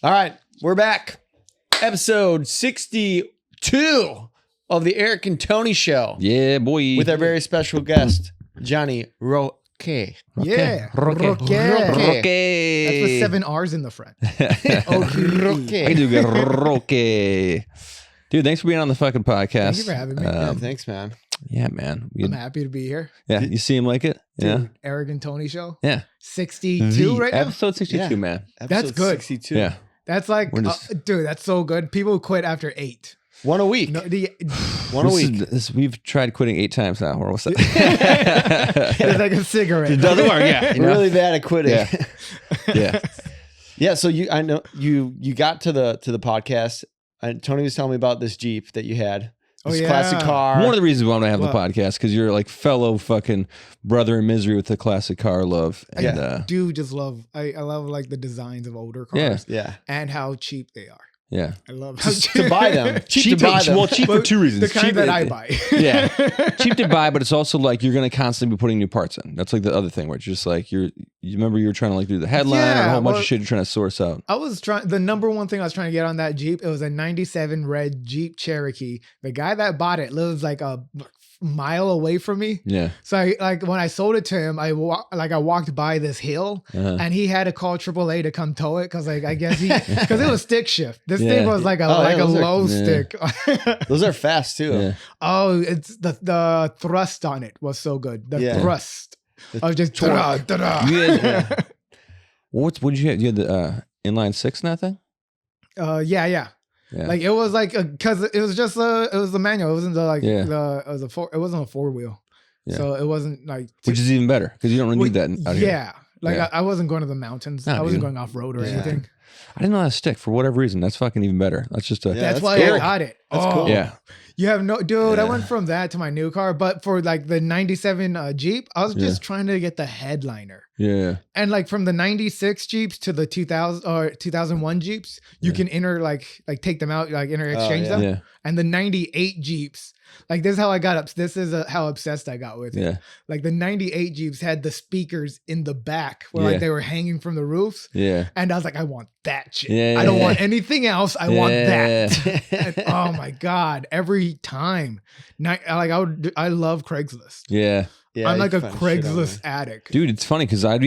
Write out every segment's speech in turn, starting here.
All right, we're back. Episode 62 of the Eric and Tony Show. Yeah, boy. With our very special guest, Johnny Roque. Yeah. Roque. Roque. That's with 7 R's in the front. Roque. I do get Roque. Dude, thanks for being on the fucking podcast. Thank you for having me. Yeah, thanks, man. Yeah, man. I'm happy to be here. Yeah, you seem like it? Dude, Yeah. Eric and Tony Show. Yeah. 62 right now? Episode 62, Yeah. man. Episode That's good. 62. Yeah. That's like, We're just- dude, that's so good. People quit after 8. One a week. No, One a week. We've tried quitting 8 times now. Or what's that? it's like a cigarette. It doesn't work, yeah. We're really bad at quitting. Yeah. Yeah. Yeah, so I know you got to the podcast. Tony was telling me about this Jeep that you had. This classic car. One of the reasons why I have Well- the podcast, because you're like fellow fucking brother in misery with the classic car love. And, I do just love, I love like the designs of older cars Yeah. and how cheap they are. yeah. I love how Just to buy them. Cheap to buy them. Well, cheap for 2 reasons. The kind Cheap that I buy. Yeah. Cheap to buy, but it's also like you're going to constantly be putting new parts in. That's like the other thing where it's just like you remember you were trying to like do the headline and a whole bunch of shit you're trying to source out. I was trying, the number one thing I was trying to get on that Jeep, it was a 97 red Jeep Cherokee. The guy that bought it lives like a mile away from me. Yeah. So I, like when I sold it to him, I walked by this hill and he had to call AAA to come tow it because like I guess because it was stick shift. This thing was like a low stick. Those are fast too. Yeah. Oh, it's the thrust on it was so good. The thrust. I was just da-da. You had, what did you have? You had the inline 6 in that thing? Yeah. Like it was like because it was just it was the manual. It wasn't it wasn't a 4-wheel. Yeah. So it wasn't like Which is even better because you don't really need that out here. Yeah. Like I wasn't going to the mountains. No, I wasn't dude. going off road or anything. I didn't know that stick for whatever reason. That's fucking even better. That's just a That's why cool. I got it. That's cool. yeah. You have no dude. Yeah. I went from that to my new car, but for like the 97 Jeep, I was just trying to get the headliner. Yeah. And like from the 96 Jeeps to the 2000 or 2001 Jeeps, you can take them out, like exchange them. Yeah. And the 98 Jeeps, like this is how I got up. This is how obsessed I got with it. Yeah. Like the 98 Jeeps had the speakers in the back where like they were hanging from the roofs. Yeah. And I was like, I want that shit. Yeah. I don't want anything else. I want that. Yeah. And, oh my God. Every time. I love Craigslist. Yeah. Yeah, I'm you like a can find shit on Craigslist there. addict. Dude, it's funny because I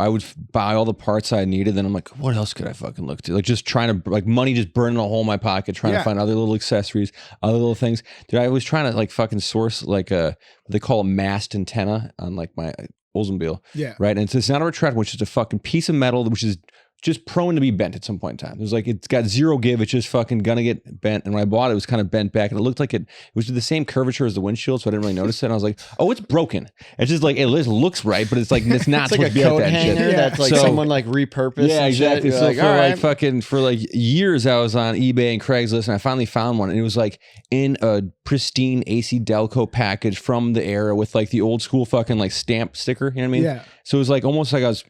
would buy all the parts I needed. Then I'm like, what else could I fucking look to? Like just trying to, like money just burning a hole in my pocket, trying to find other little accessories, other little things. Dude, I was trying to like fucking source like what they call a mast antenna on like my Oldsmobile. Yeah. Right. And it's not a retractable, which is a fucking piece of metal, which is just prone to be bent at some point in time. It was like, it's got zero give. It's just fucking gonna get bent. And when I bought it, it was kind of bent back and it looked like it was the same curvature as the windshield. So I didn't really notice it. And I was like, oh, it's broken. It's just like, it looks right, but it's like, it's not It's like a supposed to be coat like that hanger shit. that's like So- someone like repurposed. Yeah, and shit. exactly. You're So like, for all like right. fucking, for like years, I was on eBay and Craigslist and I finally found one and it was like in a pristine AC Delco package from the era with like the old school fucking like stamp sticker. You know what I mean? Yeah. So it was like almost like I was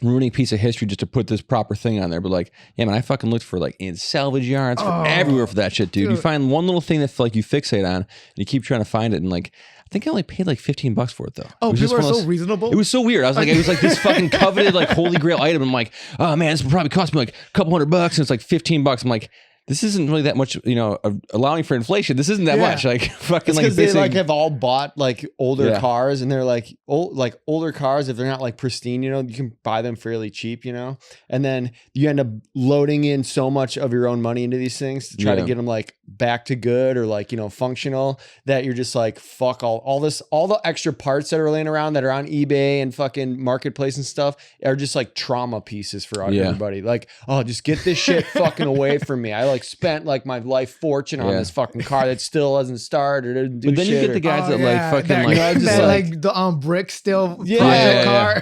ruining a piece of history just to put this proper thing on there. But like, yeah, man, I fucking looked for like in salvage yards for everywhere for that shit, dude. You find one little thing that like you fixate on and you keep trying to find it. And like, I think I only paid like $15 for it though. Oh, It was just people are one of so those- reasonable. It was so weird. It was like this fucking coveted like holy grail item. I'm like, oh man, this would probably cost me like a couple $100 and it's like $15. I'm like, this isn't really that much, allowing for inflation. This isn't that much. Like fucking It's like because they basically- like have all bought like older Yeah. cars, and they're like older cars. If they're not like pristine, you can buy them fairly cheap, and then you end up loading in so much of your own money into these things to try to get them like back to good or like functional that you're just like fuck all the extra parts that are laying around that are on eBay and fucking marketplace and stuff are just like trauma pieces for everybody. Like, oh, just get this shit fucking away from me. I like spent like my life fortune on this fucking car that still doesn't start or didn't do But then shit. you get the guys that like fucking that the brick still project car.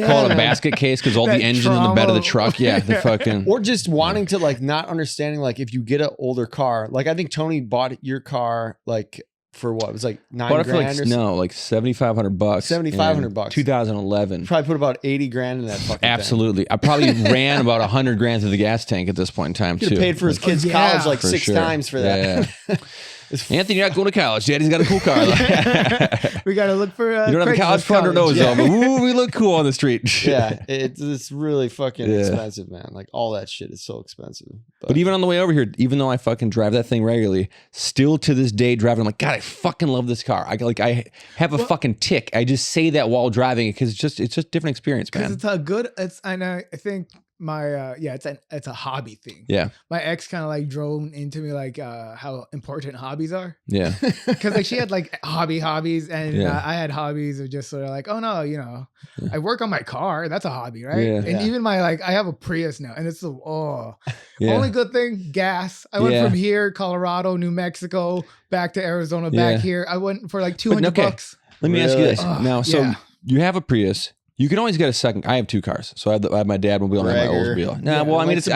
call it a basket case because all the That engines in the bed of the trauma. truck. Yeah, the fucking. or just wanting to like not understanding like if you get an older car, like I think Tony bought your car like for what? It was like $9,000 Bought it for or like $7,500. $7,500. 2011. probably put about 80 grand in that fucking Absolutely. I probably ran about 100 grand through the gas tank at this point in time thing. Could too. have paid for his kid's yeah. college like For six sure. times for that. Yeah. Anthony, you're not going to college. Daddy's got a cool car. We got to look for. You don't have a college fund or nose on, but ooh, we look cool on the street. Yeah, it's really fucking expensive, man. Like all that shit is so expensive. But even on the way over here, even though I fucking drive that thing regularly, still to this day driving, I'm like, God, I fucking love this car. I have a fucking tick. I just say that while driving it because it's just different experience, man. It's a good. I think my it's a hobby thing. Yeah, my ex kind of like drove into me like how important hobbies are. Yeah, because like she had like hobbies and I had hobbies of just sort of like, oh no, I work on my car, that's a hobby, right? And even my I have a Prius now, and it's only good thing, gas. I went from here, Colorado, New Mexico, back to Arizona, back here. I went for like $200. Let me ask you this now. So you have a Prius. You can always get a second. I have two cars, so I have my Dadmobile and I have my Oldsmobile. Well, I mean, it's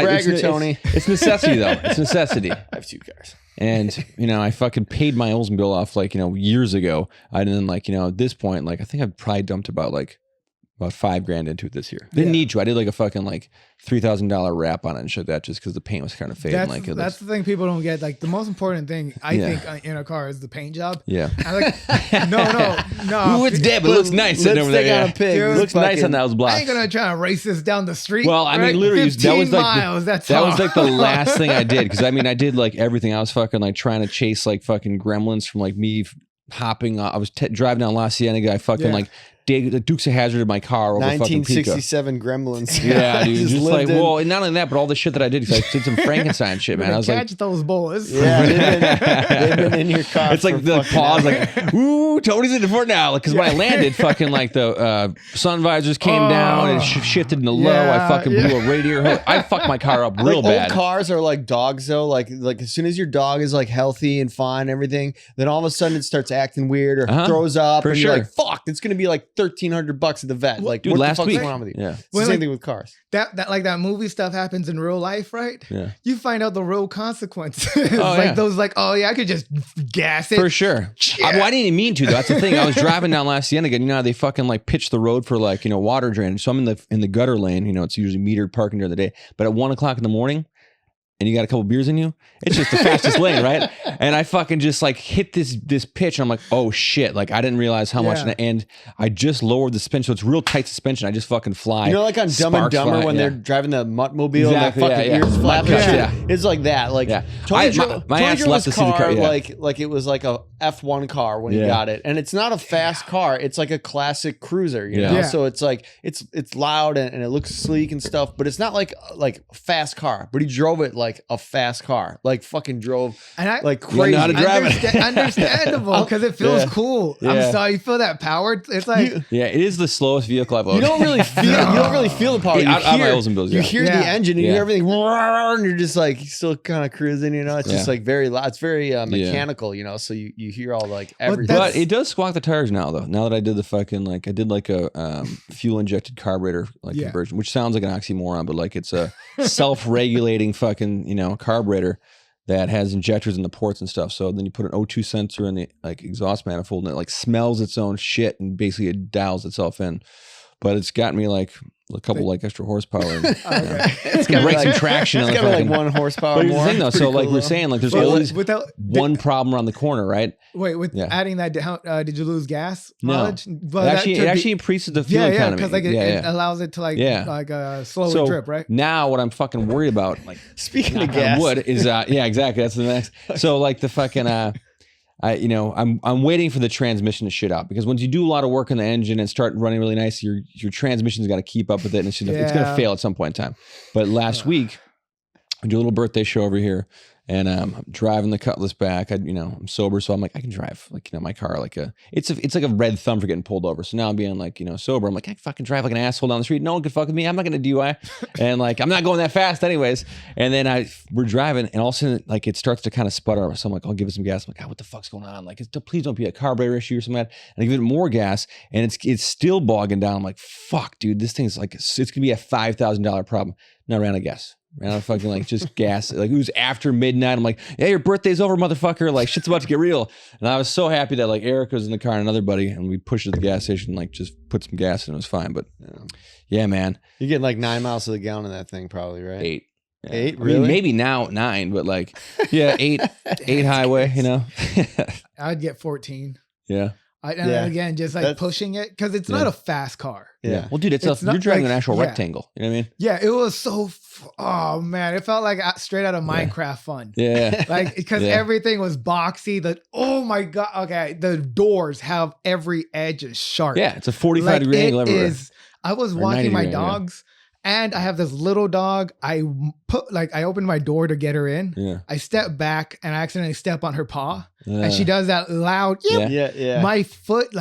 Tony. It's necessity though. It's necessity. I have two cars, and I fucking paid my Oldsmobile off years ago. And then at this point, I think I've probably dumped about $5,000 into it this year. Didn't need to. I did a fucking $3,000 wrap on it and shit that just because the paint was kind of fading. That's the thing people don't get. Like the most important thing I think in a car is the paint job. Yeah. No. Ooh, it's dead, but it looks nice sitting over there. On a pig. Dude, looks nice on those blocks. I ain't gonna try to race this down the street. Well, I mean, literally, 15 miles. That was the last thing I did because I did everything. I was fucking trying to chase fucking gremlins from me hopping. I was driving down La Cienega. I fucking Dukes of Hazzard in my car over 1967 Gremlins. Yeah, dude. Just well, and not only that, but all the shit that I did because I did some Frankenstein shit, man. I was catch those bullets. Yeah, they've been in your car. It's like the pause, ooh, Tony's in the fort now. Because when I landed, fucking the sun visors came down and shifted into low. I fucking blew a radiator. I fucked my car up real bad. Old cars are like dogs though. Like as soon as your dog is healthy and fine, and everything, then all of a sudden it starts acting weird or throws up, and you're like, fuck, it's gonna be $1,300 at the vet. Dude, what last the fuck's week, going on with you? Yeah, it's the same thing with cars. That movie stuff happens in real life, right? Yeah. You find out the real consequences. Those I could just gas it. For sure. Yeah. I didn't even mean to though. That's the thing. I was driving down La Cienega. You know how they fucking pitch the road for water drainage. So I'm in the gutter lane. It's usually metered parking during the day. But at 1 o'clock in the morning, and you got a couple beers in you, it's just the fastest lane, right? And I fucking just hit this pitch, and I'm like, oh shit! I didn't realize how much, and I just lowered the suspension, so it's real tight suspension. I just fucking fly. On Dumb and Dumber when they're driving the Muttmobile, exactly, and their fucking ears flap and shit. It's like that. Tony drove his car like it was like a F1 car when he got it, and it's not a fast car. It's like a classic cruiser, you know. So it's it's loud and it looks sleek and stuff, but it's not like a fast car. But he drove it like a fast car, fucking drove crazy. Know how to drive it. Understandable, because it feels cool. I'm sorry, you feel that power. It's it is the slowest vehicle I've owned. You don't really feel the power. You hear the engine, and you hear everything, and you're just still kind of cruising. It's just very loud. It's very mechanical, So you hear all everything. But it does squawk the tires now, though. Now that I did the fucking I did a fuel injected carburetor conversion, which sounds like an oxymoron, but it's a self-regulating fucking carburetor that has injectors in the ports and stuff. So then you put an O2 sensor in the exhaust manifold, and it smells its own shit, and basically it dials itself in. But it's got me a couple extra horsepower. And, it's gonna break some traction. It's got 1 horsepower more. But the thing though, so cool, we're saying there's always one problem around the corner, right? Wait, adding that, did you lose gas mileage? No, it actually increases the fuel economy. Because it allows it to slow drip, right? Now what I'm fucking worried about, speaking of gas, is exactly, that's the next. So the fucking. I'm waiting for the transmission to shit out, because once you do a lot of work on the engine and start running really nice, your transmission's got to keep up with it, and it's going to fail at some point in time. But last week, I do a little birthday show over here, and I'm driving the Cutlass back. I'm sober, so I'm I can drive my car it's like a red thumb for getting pulled over. So now I'm being sober. I'm I fucking drive like an asshole down the street. No one can fuck with me. I'm not gonna DUI, and I'm not going that fast anyways. And then we're driving, and all of a sudden it starts to kind of sputter. So I'm I'll give it some gas. I'm God, what the fuck's going on? Please don't be a carburetor issue or something like that. And I give it more gas, and it's still bogging down. I'm fuck, dude, this thing's it's gonna be a $5,000 problem. Now I ran out of gas. Ran out of fucking just gas. It was after midnight. I'm yeah, your birthday's over, motherfucker. Shit's about to get real. And I was so happy that Eric was in the car and another buddy, and we pushed to the gas station, just put some gas in. It was fine. But yeah, man. You get 9 miles to the gallon in that thing, probably, right? 8. Yeah. 8, really? I mean, maybe now 9, but like, yeah, 8 highway, you know? I'd get 14. Yeah. And again, just like pushing it because it's not a fast car. Yeah. Well, dude, you're driving an actual rectangle. You know what I mean? Yeah, it was so. Oh man, it felt like straight out of Minecraft fun. Yeah. Like because everything was boxy. Oh my god. Okay, the doors have every edge is sharp. Yeah, it's a 45-degree angle everywhere. I was walking my dogs. And I have this little dog. I opened my door to get her in. Yeah. I step back and I accidentally step on her paw. And she does that loud, yeah. My foot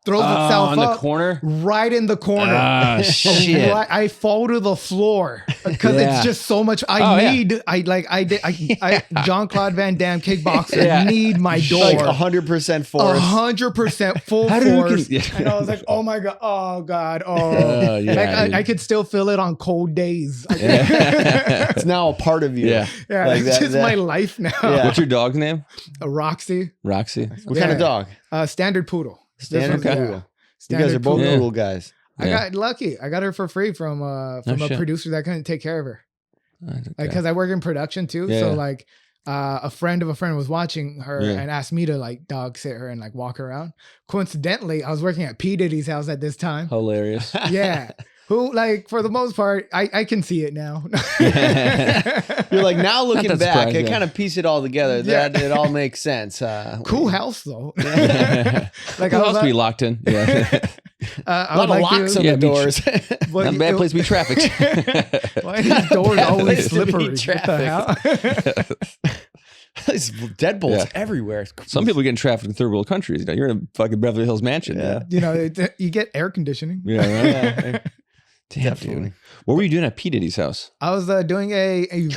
throws itself in up the corner, right in the corner. Ah, shit! I fall to the floor because it's just so much. Jean-Claude Van Damme kickboxer need my door like 100% force, 100% full force. And I was like, oh my god, I could still feel it on cold days. It's now a part of you. Yeah, it's just my life now. Yeah. What's your dog's name? Roxy. What kind of dog? Standard poodle. Standard poodle. You guys are both poodle guys. I got lucky. I got her for free from a producer that couldn't take care of her. Because I work in production too. Yeah. So a friend of a friend was watching her and asked me to dog sit her and walk her around. Coincidentally, I was working at P. Diddy's house at this time. Hilarious. Yeah. Who for the most part, I can see it now. You're like, now looking back, I kind of piece it all together. Yeah. That it all makes sense. Cool house though. Cool house to be locked in. Yeah. A lot of locks on the doors. Not a bad place to be trafficked. Why are these doors always slippery? What the hell? There's deadbolts everywhere. Some people get in traffic in third world countries. You're in a fucking Beverly Hills mansion. Yeah. You get air conditioning. Yeah, right. Damn, dude. What were you doing at P. Diddy's house? I was doing a getting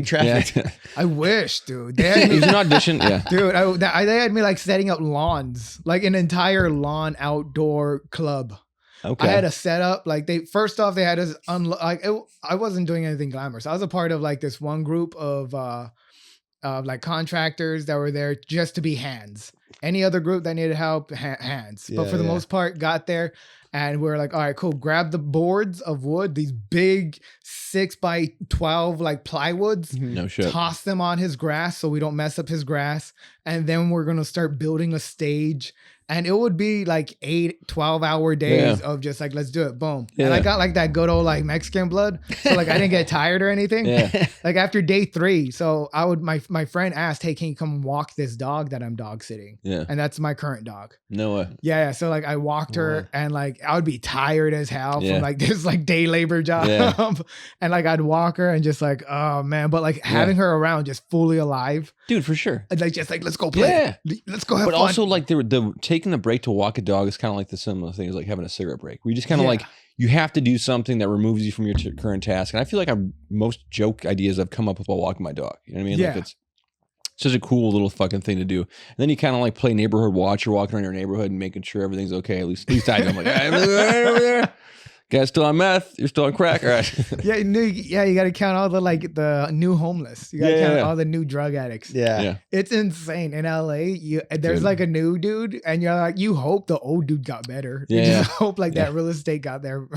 traffic. Yeah. I wish, dude. It was an audition. Yeah, dude. They had me setting up lawns, an entire lawn outdoor club. Okay. I had a setup. First off, they had us I wasn't doing anything glamorous. I was a part of this one group of contractors that were there just to be hands. Any other group that needed help, hands. But for the most part, got there. And we're like, all right, cool. Grab the boards of wood, these big 6x12 plywoods. No shit. Toss them on his grass so we don't mess up his grass. And then we're going to start building a stage. And it would be 8, 12-hour days of just let's do it. Boom. Yeah. And I got that good old Mexican blood. So I didn't get tired or anything. Yeah. After day 3. So my friend asked, hey, can you come walk this dog that I'm dog sitting? Yeah. And that's my current dog. No way. Yeah. So I walked her and I would be tired as hell from this day labor job. Yeah. And I'd walk her and just oh man. But having her around just fully alive. Dude, for sure. And let's go play. Yeah. Let's go have fun. But also the taking a break to walk a dog is kind of the similar thing as having a cigarette break. We just kind of you have to do something that removes you from your current task. And I feel most joke ideas I've come up with while walking my dog. You know what I mean? Yeah. It's such a cool little fucking thing to do. And then you kind of play neighborhood watch. You're walking around your neighborhood and making sure everything's okay. At least I do. I'm like, hey, over there. Guys still on meth? You're still on crack? All right. Yeah, you got to count all the new homeless. You got to count all the new drug addicts. Yeah. It's insane. In LA, there's a new dude and you're you hope the old dude got better. You just hope that real estate got there.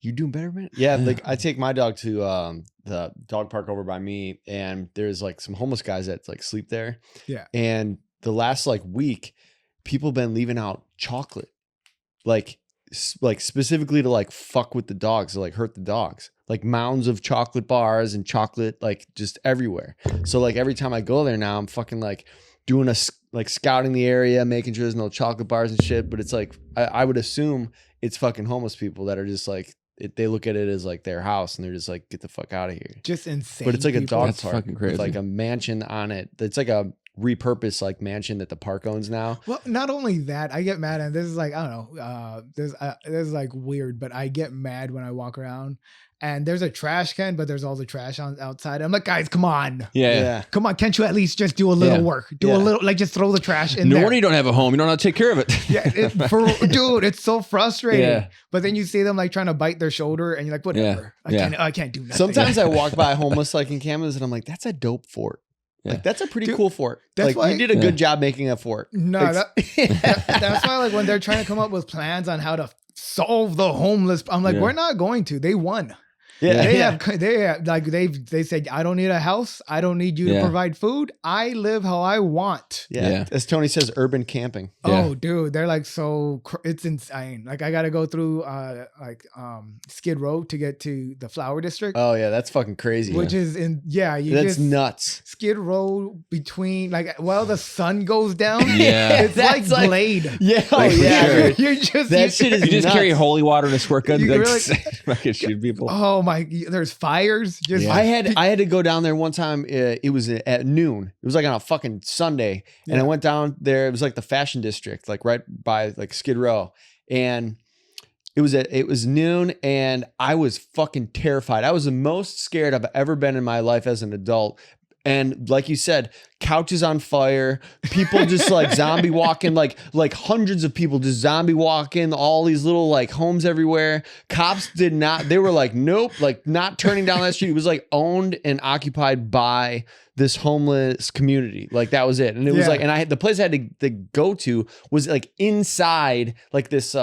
You doing better, man? Yeah, I take my dog to the dog park over by me and there's some homeless guys that sleep there. Yeah. And the last week, people been leaving out chocolate. Specifically to fuck with the dogs, to hurt the dogs, mounds of chocolate bars and chocolate just everywhere. So every time I go there now, I'm fucking doing scouting the area, making sure there's no chocolate bars and shit. But it's I would assume it's fucking homeless people that are just they look at it as their house and they're just get the fuck out of here. Just insane. But it's a dog That's park with a mansion on it. It's a repurposed mansion that the park owns now. Well, not only that, I get mad, and this is I don't know, this is weird, but I get mad when I walk around and there's a trash can, but there's all the trash outside. I'm like, guys, come on. Yeah. Come on. Can't you at least just do a little work? Do a little, just throw the trash in there. No wonder you don't have a home. You don't know how to take care of it. Dude, it's so frustrating. Yeah. But then you see them trying to bite their shoulder and you're like, whatever. I can't do nothing. Sometimes I walk by homeless in Camas and I'm like, that's a dope fort. Yeah. That's a pretty cool fort. That's why you did a good job making a fort. No, that's why when they're trying to come up with plans on how to solve the homeless, I'm like, we're not going to. They won. Yeah. They said, I don't need a house. I don't need you to provide food. I live how I want. Yeah. As Tony says, urban camping. Oh, dude, they're like it's insane. Like I got to go through Skid Row to get to the Flower District. Oh yeah, that's fucking crazy. Which is that's nuts. Skid Row between while the sun goes down. Yeah, it's like Blade. Yeah, oh yeah. You just carry holy water in a squirt gun. Fucking shoot people. Oh my! There's fires. I had to go down there one time. It was at noon. It was like on a fucking Sunday, and I went down there. It was like the Fashion District, like right by like Skid Row, and it was noon, and I was fucking terrified. I was the most scared I've ever been in my life as an adult. And like you said, couches on fire, people just like zombie walking, like hundreds of people just zombie walking, all these little like homes everywhere. Cops they were like, nope, like not turning down that street. It was like owned and occupied by this homeless community. Like that was it. And it was like, and the place I had to go to was like inside like this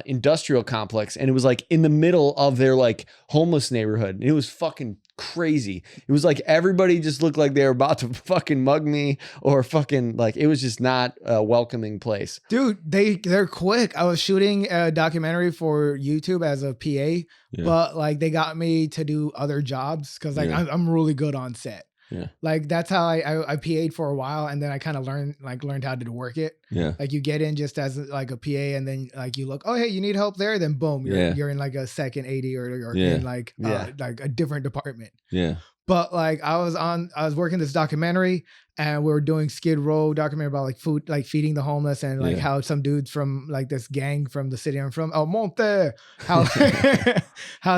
industrial complex. And it was like in the middle of their like homeless neighborhood. And it was fucking crazy. It was like everybody just looked like they were about to fucking mug me or fucking like it was just not a welcoming place. Dude, they're quick. I was shooting a documentary for YouTube as a PA, but like they got me to do other jobs because like I'm really good on set. Yeah. Like that's how I PA'd for a while, and then I kind of learned how to work it. Yeah. Like you get in just as like a PA, and then like you look, oh hey, you need help there, then boom, you're in like a second 80 or in like a different department. Yeah. But like I was working this documentary, and we were doing Skid Row documentary about like food, like feeding the homeless, and like how some dudes from like this gang from the city I'm from, El Monte, how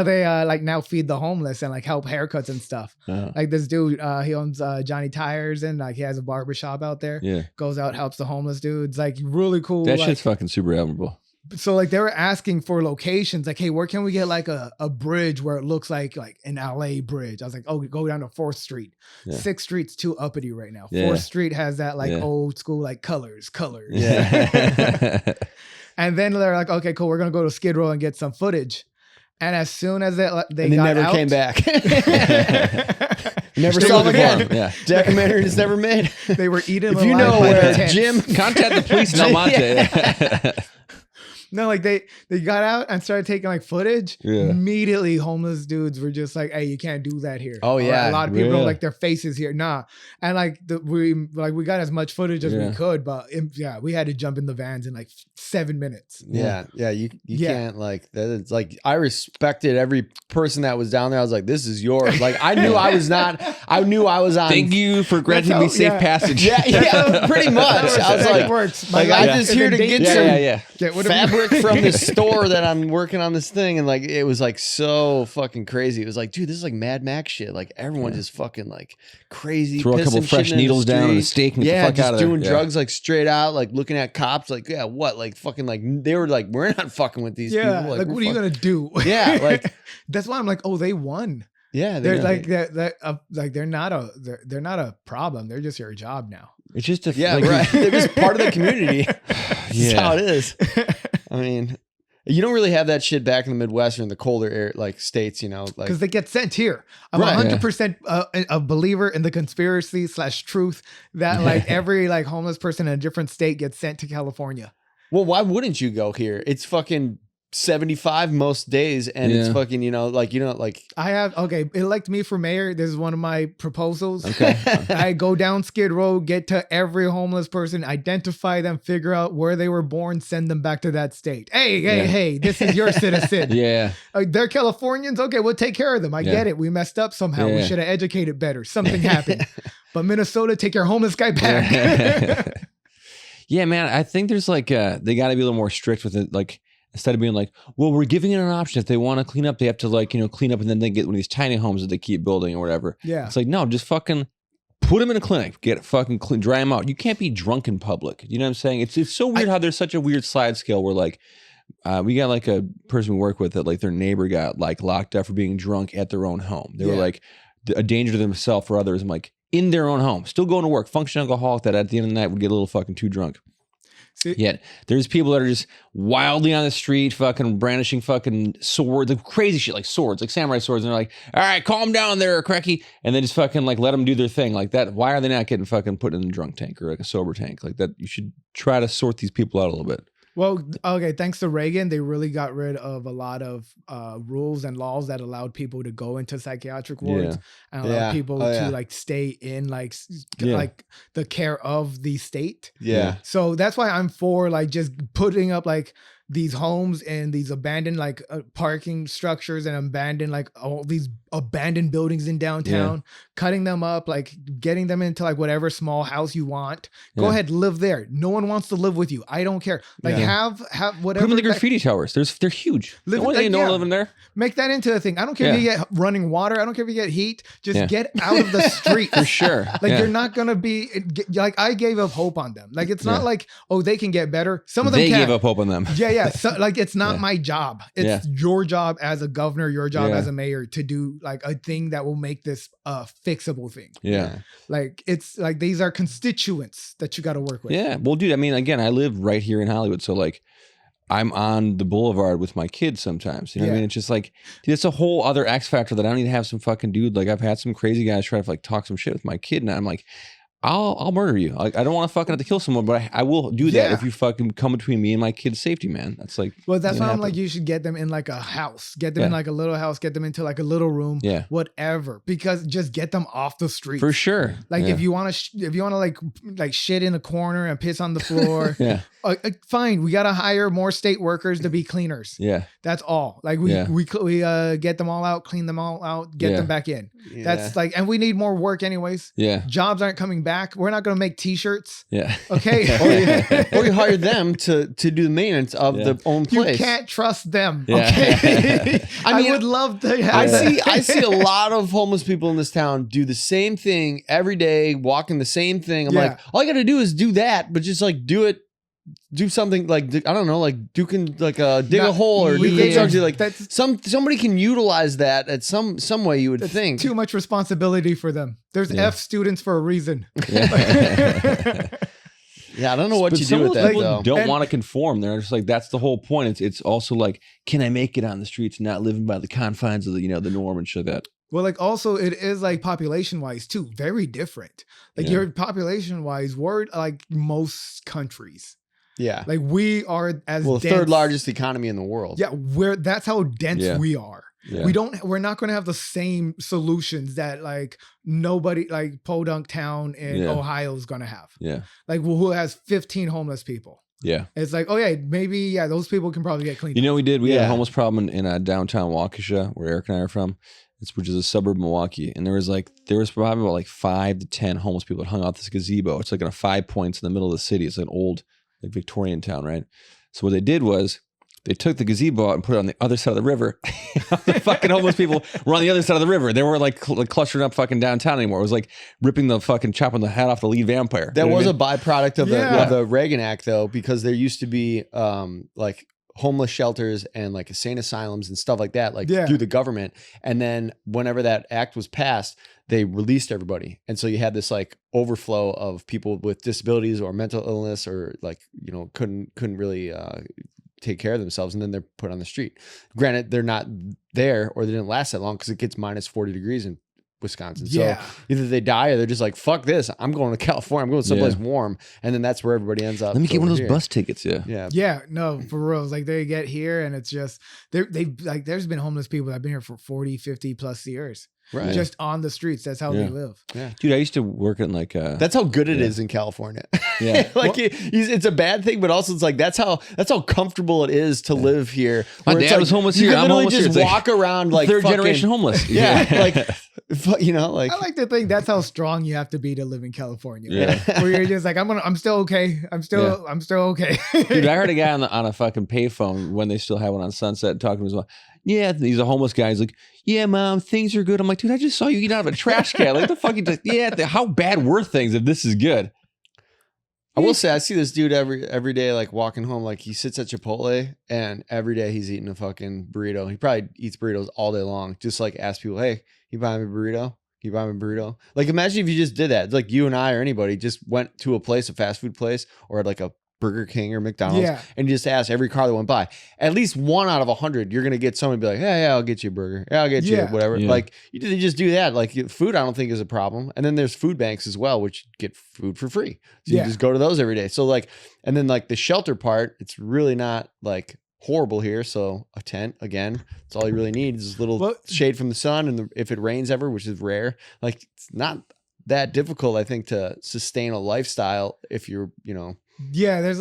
they like now feed the homeless and like help haircuts and stuff. Like this dude, he owns Johnny Tires, and like he has a barbershop out there. Yeah, goes out, helps the homeless dudes. Like really cool. That shit's fucking super admirable. So like they were asking for locations, like, hey, where can we get like a bridge where it looks like an LA bridge? I was like, oh, go down to 4th Street. 6th Street's too uppity right now. 4th Street has that like old school like colors. Yeah. And then they're like, okay, cool, we're gonna go to Skid Row and get some footage. And as soon as they never out, came back. Never saw them again. Yeah. Documentary is never made. They were eating. If you know where Jim, contact the police in El Monte. No, like they got out and started taking like footage. Yeah. Immediately, homeless dudes were just like, "Hey, you can't do that here." Oh yeah, a lot of people don't like their faces here. Nah, and like we got as much footage as we could, but we had to jump in the vans in like 7 minutes. Yeah, you can't like that. It's like I respected every person that was down there. I was like, "This is yours." Like I knew I was not. I knew I was on. Thank you for granting me safe passage. Yeah, pretty much. I was like, works. Like I'm just here to get some fabric from the store that I'm working on this thing, and like it was like so fucking crazy. It was like, dude, this is like Mad Max shit. Like everyone just fucking like crazy. Throw a couple fresh needles down and a steak and get the fuck out of there. Doing drugs like straight out, like looking at cops, like what, like fucking like they were like, we're not fucking with these people. Like what are you gonna do? Yeah, like that's why I'm like, oh, they won. Yeah, they're like they're not a problem. They're just your job now. It's just right. They're just part of the community. That's how it is. I mean, you don't really have that shit back in the Midwest or in the colder air like states, you know, like because they get sent here. I'm 100% a believer in the conspiracy / truth that like every like homeless person in a different state gets sent to California. Well, why wouldn't you go here? It's fucking 75 most days, and it's fucking, like I have elect me for mayor. This is one of my proposals. I go down Skid Row, get to every homeless person, identify them, figure out where they were born, send them back to that state. Hey, this is your citizen. They're Californians. Okay, we'll take care of them. I get it. We messed up somehow. We should have educated better. Something happened. But Minnesota, take your homeless guy back. Yeah, man. I think there's like they got to be a little more strict with it. Like instead of being like, well, we're giving it an option. If they want to clean up, they have to like, clean up, and then they get one of these tiny homes that they keep building or whatever. Yeah. It's like, no, just fucking put them in a clinic, get it fucking clean, dry them out. You can't be drunk in public. You know what I'm saying? It's so weird how there's such a weird slide scale where like, we got like a person we work with that like their neighbor got like locked up for being drunk at their own home. They were like a danger to themselves or others. I'm like, in their own home, still going to work, functioning alcoholic that at the end of the night would get a little fucking too drunk. Yet there's people that are just wildly on the street, fucking brandishing fucking swords, like crazy shit, like swords, like samurai swords. And they're like, all right, calm down there, Cracky. And then just fucking like let them do their thing like that. Why are they not getting fucking put in a drunk tank or like a sober tank like that? You should try to sort these people out a little bit. Well, okay, thanks to Reagan, they really got rid of a lot of rules and laws that allowed people to go into psychiatric wards and allowed people to like stay in like the care of the state. Yeah. So that's why I'm for like just putting up like these homes and these abandoned like parking structures and abandoned like all these abandoned buildings in downtown, cutting them up, like getting them into like whatever small house you want. Go ahead, live there. No one wants to live with you. I don't care. Like have whatever. Put them in the graffiti towers. They're huge. Live, no one living there. Make that into a thing. I don't care if you get running water. I don't care if you get heat. Just get out of the street. For sure. Like you're not gonna be like I gave up hope on them. Like it's not like they can get better. Some of them gave up hope on them. Yeah. So, like it's not my job. It's your job as a governor, your job as a mayor to do like a thing that will make this a fixable thing. Yeah. Like it's like these are constituents that you got to work with. Yeah. Well, dude, I mean, again, I live right here in Hollywood. So like I'm on the boulevard with my kids sometimes. You know what I mean? It's just like, dude, it's a whole other X factor that I don't need to have some fucking dude. Like I've had some crazy guys try to like talk some shit with my kid. And I'm like, I'll murder you. I don't want to fucking have to kill someone, but I will do that if you fucking come between me and my kid's safety, man. That's like, well, that's why I'm like, you should get them in like a house, get them in like a little house, get them into like a little room, whatever, because just get them off the street for sure. Like if you want to like shit in the corner and piss on the floor, fine. We got to hire more state workers to be cleaners. Yeah. That's all. Like we get them all out, clean them all out, get them back in. That's like, and we need more work anyways. Yeah. Jobs aren't coming back. We're not going to make t-shirts. Yeah. Okay. Or you hire them to do the maintenance of the own place. You can't trust them. Okay. I would love to have I see a lot of homeless people in this town do the same thing every day, walking the same thing. I'm like, all you got to do is do that, but just like do something like, I don't know, like dig a hole or do construction. Like somebody can utilize that at some way, you would think. Too much responsibility for them. There's F students for a reason. Yeah, I don't know what you do with that though. Don't want to conform. They're just like, that's the whole point. It's also like, can I make it on the streets, not living by the confines of the the norm and shit that. Well, like also it is like population wise too, very different. Like your population wise, we're like most countries. Yeah. Like we are as dense, third largest economy in the world. Yeah, that's how dense we are. Yeah. We're not going to have the same solutions that like nobody like Podunk Town in Ohio is going to have. Yeah. Like who has 15 homeless people. Yeah. It's like, maybe those people can probably get cleaned up. You know what we did? We had a homeless problem in downtown Waukesha, where Eric and I are from. Which is a suburb of Milwaukee. And there was probably about like 5 to 10 homeless people that hung out this gazebo. It's like on 5 points in the middle of the city. It's an old like Victorian town, right? So what they did was they took the gazebo out and put it on the other side of the river. The fucking homeless people were on the other side of the river. They weren't like clustering up fucking downtown anymore. It was like chopping the head off the lead vampire. That was a byproduct of the Reagan Act though, because there used to be like homeless shelters and like insane asylums and stuff like that, through the government. And then whenever that act was passed, they released everybody. And so you had this like overflow of people with disabilities or mental illness or like, couldn't really take care of themselves. And then they're put on the street. Granted, they're not there or they didn't last that long because it gets minus 40 degrees in Wisconsin. So either they die or they're just like, fuck this. I'm going to California. I'm going someplace warm. And then that's where everybody ends up. Let me get one of those bus tickets. Yeah. No, for real. Like they get here and it's just, there's been homeless people that have been here for 40, 50 plus years. Right. Just on the streets. That's how they live. Yeah. Dude, I used to work at like that's how good it is in California. Yeah. It's a bad thing, but also it's like that's how comfortable it is to live here. My dad was homeless here. I'm homeless here. Just walk around like third generation homeless. Yeah. I like to think that's how strong you have to be to live in California. Yeah. Where you're just like, I'm still okay. I'm still okay. Dude, I heard a guy on a fucking payphone when they still have one on Sunset talking to his mom. Yeah, he's a homeless guy. He's like, yeah, mom, things are good. I'm like, dude, I just saw you eat out of a trash can. Like, the fuck? How bad were things if this is good? I will say, I see this dude every day, like walking home. Like he sits at Chipotle, and every day he's eating a fucking burrito. He probably eats burritos all day long. Just like ask people, hey, you buy me a burrito? Can you buy me a burrito? Like imagine if you just did that. It's like you and I or anybody just went to a fast food place, or like a Burger King or McDonald's, and you just ask every car that went by, at least 1 out of 100, you're going to get someone be like, yeah, I'll get you a burger. Yeah, I'll get you whatever. Yeah. Like you just do that. Like food, I don't think is a problem. And then there's food banks as well, which get food for free. So you just go to those every day. So like, and then like the shelter part, it's really not like horrible here. So a tent, again, that's all you really need is a little shade from the sun. And if it rains ever, which is rare, like it's not that difficult, I think, to sustain a lifestyle if you're, Yeah, there's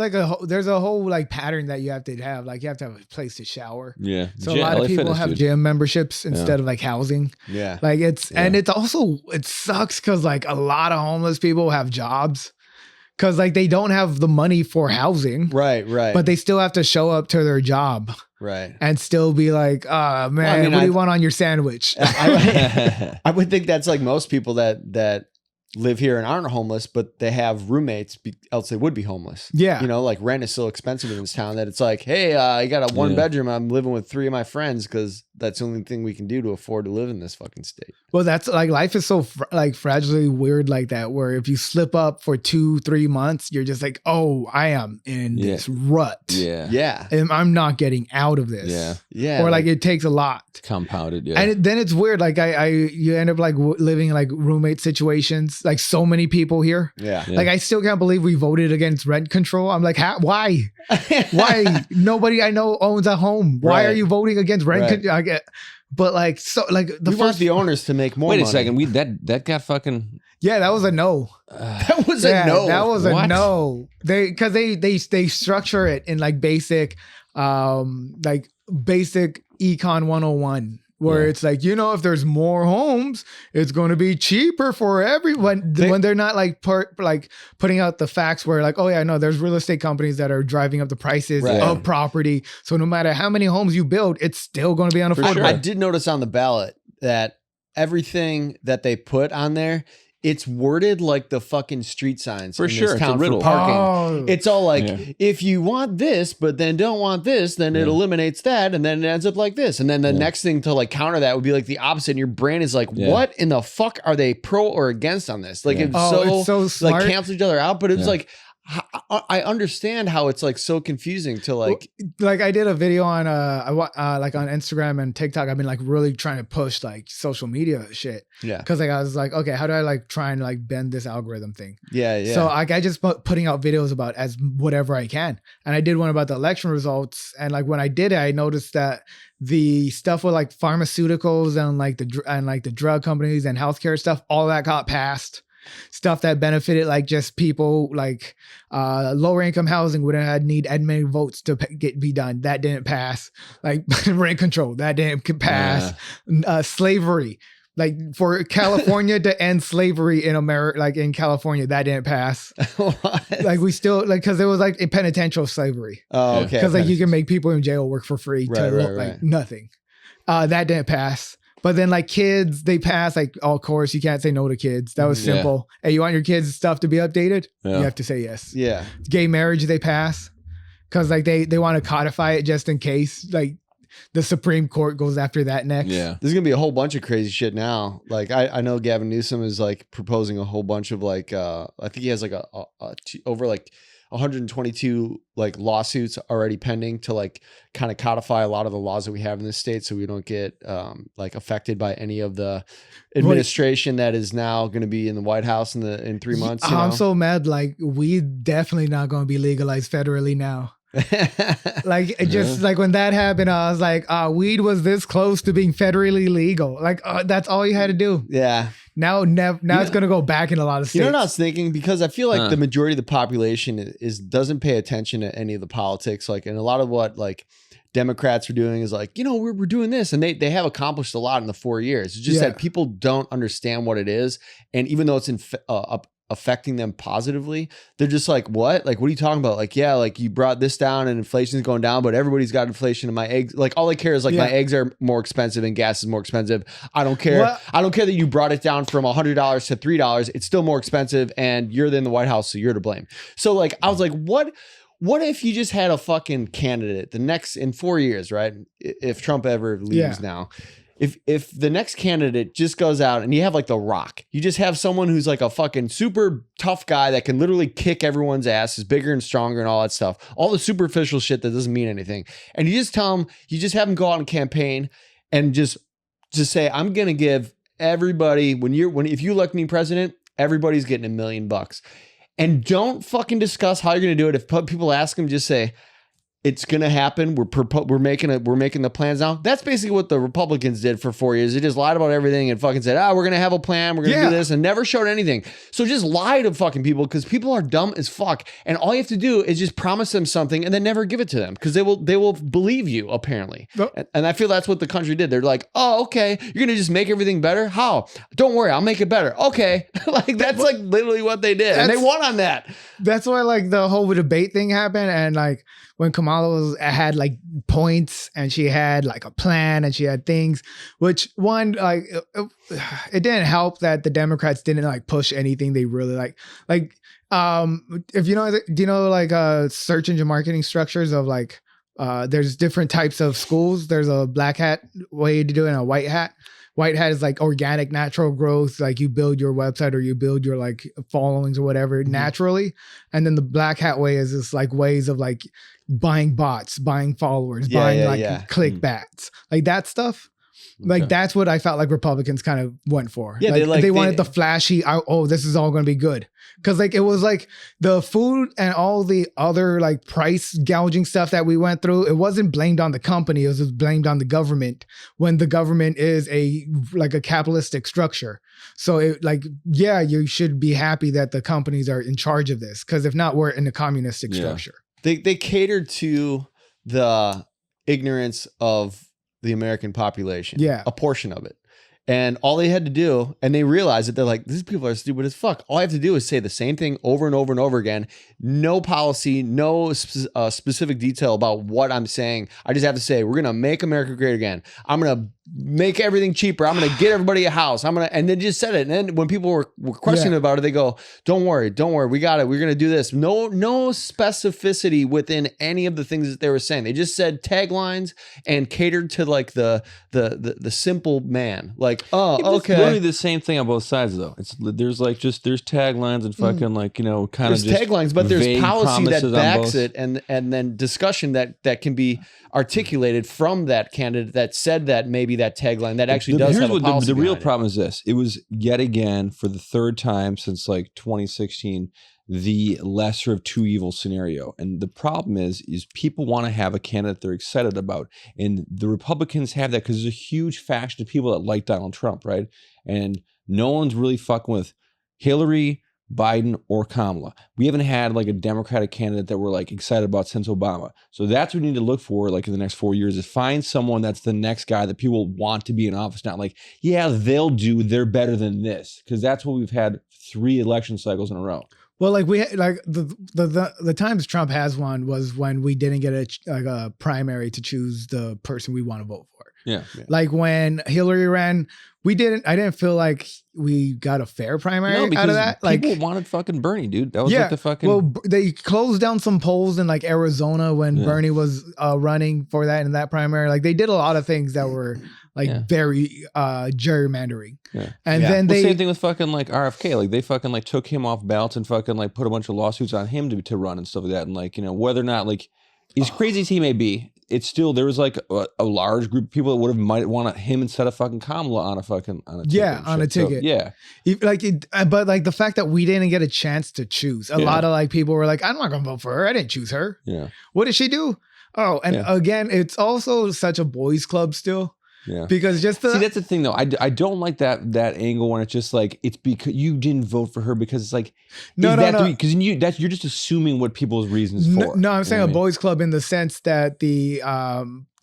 a whole like pattern that you have to have. Like you have to have a place to shower. Yeah. So a lot of people have gym memberships instead of like housing. Yeah. Like and it's also, it sucks because like a lot of homeless people have jobs because like they don't have the money for housing. Right. But they still have to show up to their job. Right. And still be like, man, what do you want on your sandwich? I would think that's like most people that live here and aren't homeless, but they have roommates, else they would be homeless. Yeah. Like rent is so expensive in this town that it's like, hey, I got a 1 bedroom. I'm living with 3 of my friends because that's the only thing we can do to afford to live in this fucking state. Well, that's like life is so fragilely weird like that, where if you slip up for 2-3 months, you're just like, oh, I am in this rut. Yeah. Yeah. And I'm not getting out of this. Yeah. Yeah. Or like it takes a lot. Compounded. Yeah. And then it's weird. Like you end up like living in like roommate situations, like so many people here. Yeah. Like I still can't believe we voted against rent control. I'm like, why? Why? Nobody I know owns a home. Why are you voting against rent control? But like, so like we want the owners to make more money. Wait a second. That got fucking. Yeah, that was a no. That was a no. That was a no. Because they structure it in like basic econ 101. Where it's like, if there's more homes, it's going to be cheaper for everyone. When they're not like putting out the facts where like, oh yeah, no, there's real estate companies that are driving up the prices of property. So no matter how many homes you build, it's still going to be unaffordable. Sure. I did notice on the ballot that everything that they put on there, it's worded like the fucking street signs in this town for parking. It's all like, if you want this, but then don't want this, then it eliminates that, and then it ends up like this. And then the next thing to like counter that would be like the opposite. And your brain is like, what in the fuck are they pro or against on this? Like it's so smart. Like cancel each other out. But it was like, I understand how it's like so confusing to like I did a video on like on Instagram and TikTok. I've been like really trying to push like social media shit. Yeah. Cause like I was like, okay, how do I like try and like bend this algorithm thing? Yeah. Yeah. So like I just putting out videos about as whatever I can. And I did one about the election results. And like when I did it, I noticed that the stuff with like pharmaceuticals and like the drug companies and healthcare stuff, all that got passed. Stuff that benefited like just people like lower income housing wouldn't need as many votes to be done. That didn't pass. Like rent control, that didn't pass. Slavery, like for California to end slavery in America, like in California, that didn't pass. Like we still like because it was like a penitential slavery. Oh, okay. Because like you can make people in jail work for free like nothing. That didn't pass. But then like kids, they pass like, of course, you can't say no to kids. That was simple. Hey, you want your kids' stuff to be updated? Yeah. You have to say yes. Yeah. Gay marriage, they pass. Because like they want to codify it just in case like the Supreme Court goes after that next. Yeah. There's going to be a whole bunch of crazy shit now. Like I know Gavin Newsom is like proposing a whole bunch of like, I think he has like over like 122 like lawsuits already pending to like kind of codify a lot of the laws that we have in this state so we don't get like affected by any of the administration that is now going to be in the White House in 3 months. I'm so mad. Like we definitely not going to be legalized federally now. Like it just like when that happened, I was like, weed was this close to being federally legal. Like that's all you had to do. Yeah. Now it's going to go back in a lot of states. You know what I was thinking? Because I feel like the majority of the population doesn't pay attention to any of the politics. Like, and a lot of what like Democrats are doing is like, we're doing this, and they have accomplished a lot in the 4 years. It's just that people don't understand what it is, and even though it's affecting them positively, they're just like, what are you talking about? Like, yeah, like you brought this down and inflation's going down, but everybody's got inflation, and my eggs, like all I care is like my eggs are more expensive and gas is more expensive. I don't care. What? I don't care that you brought it down from $100 to $3. It's still more expensive, and you're in the White House, so you're to blame. So like, I was like, what if you just had a fucking candidate in 4 years, right? If Trump ever leaves now, if the next candidate just goes out and you have like The Rock, you just have someone who's like a fucking super tough guy that can literally kick everyone's ass, is bigger and stronger and all that stuff, all the superficial shit that doesn't mean anything. And you just tell him, you just have him go out and campaign and just say, I'm going to give everybody, if you elect me president, everybody's getting $1 million. And don't fucking discuss how you're going to do it. If people ask him, just say, it's going to happen. We're making the plans now. That's basically what the Republicans did for 4 years. They just lied about everything and fucking said, we're going to have a plan. We're going to do this, and never showed anything. So just lie to fucking people, because people are dumb as fuck. And all you have to do is just promise them something and then never give it to them, because they will believe you, apparently. Yep. And I feel that's what the country did. They're like, oh, okay, you're going to just make everything better? How? Don't worry, I'll make it better. Okay. Like, that's like literally what they did. And they won on that. That's why like the whole debate thing happened. And like, when Kamala had like points and she had like a plan and she had things, which one, like it didn't help that the Democrats didn't like push anything they really like, if you know, do you know like search engine marketing structures of like, there's different types of schools. There's a black hat way to do it and a white hat. White hat is like organic, natural growth. Like you build your website or you build your like followings or whatever naturally. And then the black hat way is just like ways of like buying bots, buying followers, buying clickbacks, like that stuff. Like that's what I felt like Republicans kind of went for. Yeah, like, they wanted the flashy, this is all going to be good. Because like it was like the food and all the other like price gouging stuff that we went through, it wasn't blamed on the company, it was just blamed on the government, when the government is a capitalistic structure. So it like, yeah, you should be happy that the companies are in charge of this, because if not, we're in a communistic structure. They catered to the ignorance of the American population. Yeah. A portion of it. And all they had to do, and they realized that they're like, these people are stupid as fuck. All I have to do is say the same thing over and over and over again. No policy, no specific detail about what I'm saying. I just have to say, we're going to make America great again. I'm going to make everything cheaper. I'm going to get everybody a house. And they just said it. And then when people were questioning about it, they go, don't worry. We got it. We're going to do this. No specificity within any of the things that they were saying. They just said taglines and catered to like the simple man. Like, oh, okay. It's literally the same thing on both sides though. There's taglines and fucking like, you know, kind of just taglines, but there's policy that backs it, and then discussion that can be articulated from that candidate that said that maybe that tagline that actually does have a policy. The real problem is this. It was yet again for the third time since like 2016 the lesser of two evils scenario. And the problem is people want to have a candidate they're excited about. And the Republicans have that because there's a huge faction of people that like Donald Trump, right? And no one's really fucking with Hillary, Biden, or Kamala. We haven't had like a Democratic candidate that we're like excited about since Obama. So that's what we need to look for like in the next 4 years, is find someone that's the next guy that people want to be in office. Not like, yeah, they're better than this. Because that's what we've had 3 election cycles in a row. Well, like the times Trump has won was when we didn't get a primary to choose the person we want to vote for. Yeah. Like when Hillary ran, I didn't feel like we got a fair primary out of that. Like people wanted fucking Bernie, dude. That was like the fucking. Well, they closed down some polls in like Arizona when Bernie was running for that in that primary. Like they did a lot of things that were like very gerrymandering. Yeah. And then same thing with fucking like RFK. Like they fucking like took him off ballots and fucking like put a bunch of lawsuits on him to run and stuff like that. And like, you know, whether or not like as crazy as he may be, it's still, there was like a large group of people that might want him instead of fucking Kamala on a ticket. On a ticket. So, but like the fact that we didn't get a chance to choose. A lot of like people were like, I'm not gonna vote for her. I didn't choose her. Yeah. What did she do? Oh, and again, it's also such a boys' club still. Yeah. Because see, that's the thing though. I don't like that angle when it's just like it's because you didn't vote for her because it's like no because you're just assuming what people's reasons for. No, I'm saying a boys' club in the sense that the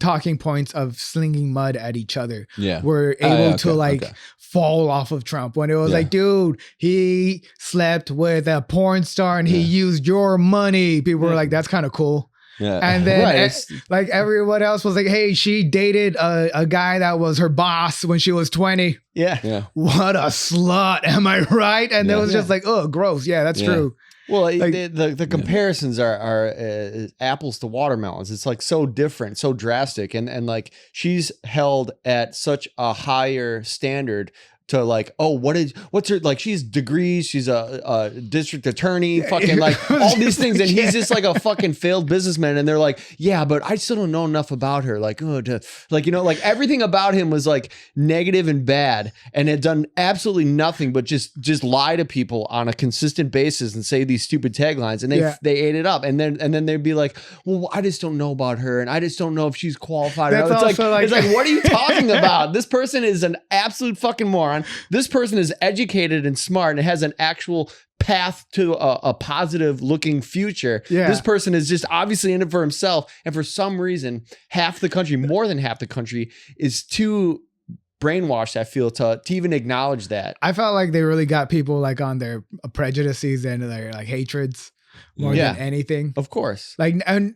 talking points of slinging mud at each other were able to fall off of Trump when it was like, dude, he slept with a porn star and he used your money. People were like, that's kind of cool. Yeah. And then like everyone else was like, hey, she dated a guy that was her boss when she was 20. Yeah. What a slut. Am I right? And it was just like, oh, gross. Yeah, that's true. Well, the comparisons are apples to watermelons. It's like so different, so drastic, and like she's held at such a higher standard to like, oh, what's her, like, she's degrees, she's a district attorney, fucking like all these things, and he's just like a fucking failed businessman, and they're like, yeah, but I still don't know enough about her, like, like, you know, like everything about him was like negative and bad, and had done absolutely nothing but just lie to people on a consistent basis and say these stupid taglines, and they ate it up, and then they'd be like, well, I just don't know about her, and I just don't know if she's qualified. It's like, what are you talking about? This person is an absolute fucking moron. This person is educated and smart and has an actual path to a positive looking future. Yeah. This person is just obviously in it for himself. And for some reason, half the country, more than half the country, is too brainwashed, I feel, to even acknowledge that. I felt like they really got people like on their prejudices and their like hatreds more than anything. Of course. Like, and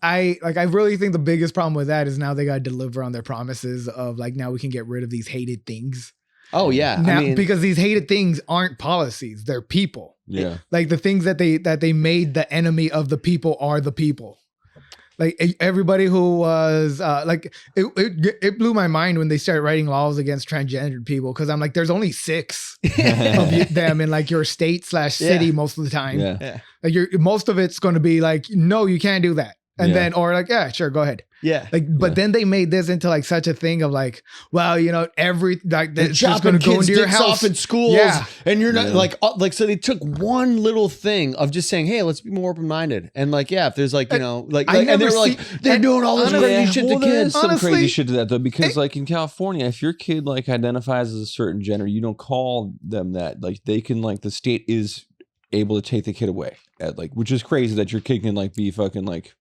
I really think the biggest problem with that is now they got to deliver on their promises of like, now we can get rid of these hated things. Oh yeah. Now, because these hated things aren't policies, they're people. Yeah. Like the things that they made the enemy of the people are the people. Like everybody who was like, it blew my mind when they started writing laws against transgendered people. Cause I'm like, there's only 6 of them in like your state/city most of the time. Yeah. Like most of it's going to be like, no, you can't do that. And then, or like, yeah, sure, go ahead. Yeah. Like, but then they made this into like such a thing of like, well, you know, it's just going to go into your house off in schools. Yeah. And you're not like, so they took one little thing of just saying, hey, let's be more open-minded. And like, yeah, if there's like, you know, like, and they're like, they're doing all this crazy shit to kids. Some crazy shit to that though, because like in California, if your kid like identifies as a certain gender, you don't call them that. Like they can, like, the state is able to take the kid away at like, which is crazy that your kid can like be fucking like,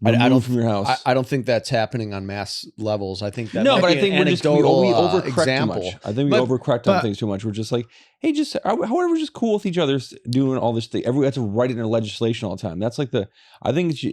I don't from your house. I don't think that's happening on mass levels. I think that but I think we overcorrect example. too much. I think we overcorrect on things too much. We're just like, hey, however, we're just cool with each other doing all this thing. Everyone has to write it in legislation all the time. That's like I think it's.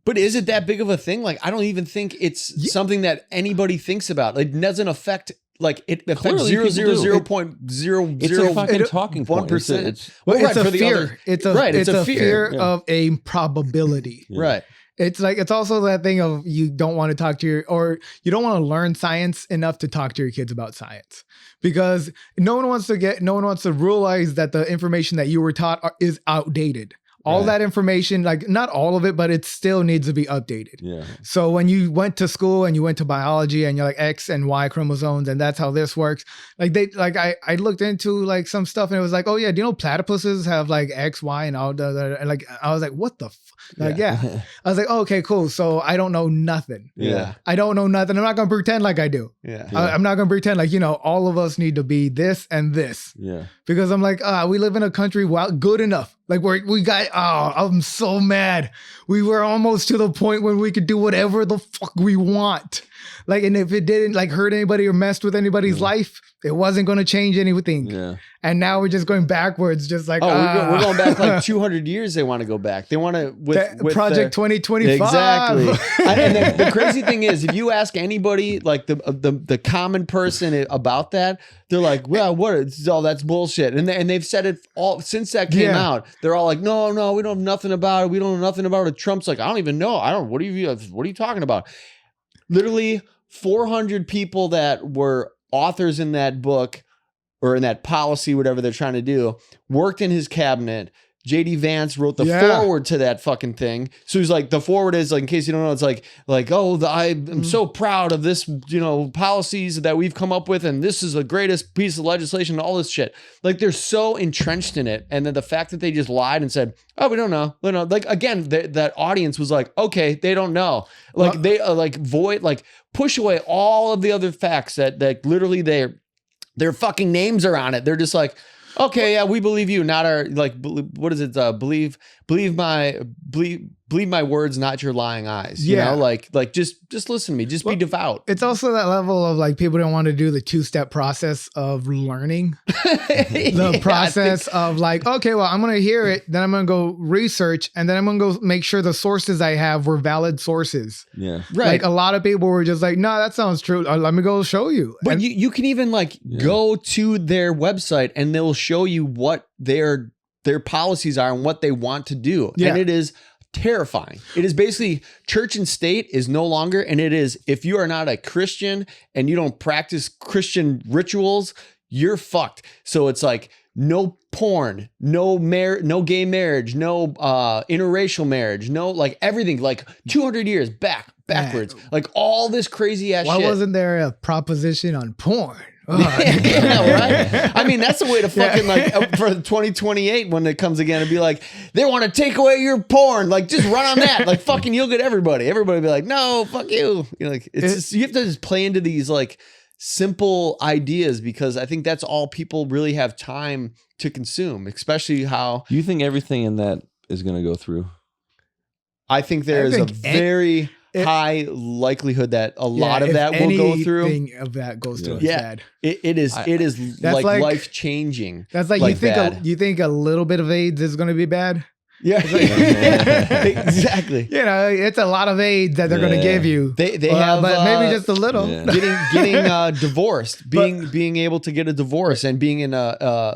But is it that big of a thing? Like, I don't even think it's something that anybody thinks about. It doesn't affect. Like it affects 0.00. It's a fucking talking point. 1%. It's a fear. It's a fear of a probability. Yeah. Right. It's also that thing of you don't want to talk to or you don't want to learn science enough to talk to your kids about science because no one wants to realize that the information that you were taught is outdated. All that information, like not all of it, but it still needs to be updated. Yeah. So when you went to school and you went to biology and you're like X and Y chromosomes and that's how this works. Like I looked into like some stuff and it was like, oh yeah, do you know platypuses have like X, Y and all the like I was like, what the I was like, oh, okay, cool. So I don't know nothing. Yeah. I don't know nothing. I'm not gonna pretend like I do. Yeah. I'm not gonna pretend like, you know, all of us need to be this and this. Yeah. Because I'm like, we live in a country good enough. Like I'm so mad. We were almost to the point when we could do whatever the fuck we want. Like, and if it didn't like hurt anybody or messed with anybody's life, it wasn't going to change anything. Yeah. And now we're just going backwards, just like, we're going back like 200 years. They want to go back. They want to with Project 2025. Exactly. And the crazy thing is, if you ask anybody, like the common person about that, they're like, well, that's bullshit. And they've said it all since that came out. They're all like, no, we don't have nothing about it. We don't know nothing about it. Trump's like, I don't even know. What are you talking about? Literally 400 people that were authors in that book or in that policy, whatever they're trying to do, worked in his cabinet. JD Vance wrote the foreword to that fucking thing. So he's like, the foreword is like, in case you don't know, it's like, I'm so proud of this, you know, policies that we've come up with. And this is the greatest piece of legislation, all this shit. Like they're so entrenched in it. And then the fact that they just lied and said, oh, we don't know. Like, again, that audience was like, okay, they don't know. Like they push away all of the other facts that literally their fucking names are on it. They're just like, okay, yeah, we believe you, not our, like, what is it? Believe my words, not your lying eyes. You know, like just listen to me. Just be devout. It's also that level of like people don't want to do the 2-step process of learning. The process of like, okay, well, I'm going to hear it, then I'm going to go research, and then I'm going to go make sure the sources I have were valid sources. Yeah. Right. Like a lot of people were just like, no, that sounds true. Let me go show you. But you can even like go to their website and they'll show you what the their policies are and what they want to do. Yeah. And it is terrifying. It is basically church and state is no longer, and it is, if you are not a Christian and you don't practice Christian rituals, you're fucked. So it's like no porn, no gay marriage, no interracial marriage, no like everything, like 200 years backwards, like all this crazy ass shit. Why wasn't there a proposition on porn? Oh. Yeah, right. I mean, that's the way to fucking like for 2028 when it comes again and be like, they want to take away your porn. Like, just run on that. Like, fucking, you'll get everybody. Everybody will be like, no, fuck you. You're like, it's just, you have to just play into these like simple ideas because I think that's all people really have time to consume, especially how. You think everything in that is going to go through? I think there is a very high likelihood that a lot of that will go through. Anything of that goes through. Yeah, it is like life changing. That's like you think a little bit of AIDS is going to be bad. Yeah, exactly. You know, it's a lot of AIDS that they're going to give you. They have, but maybe just a little. Yeah. Getting divorced, being able to get a divorce, and being in an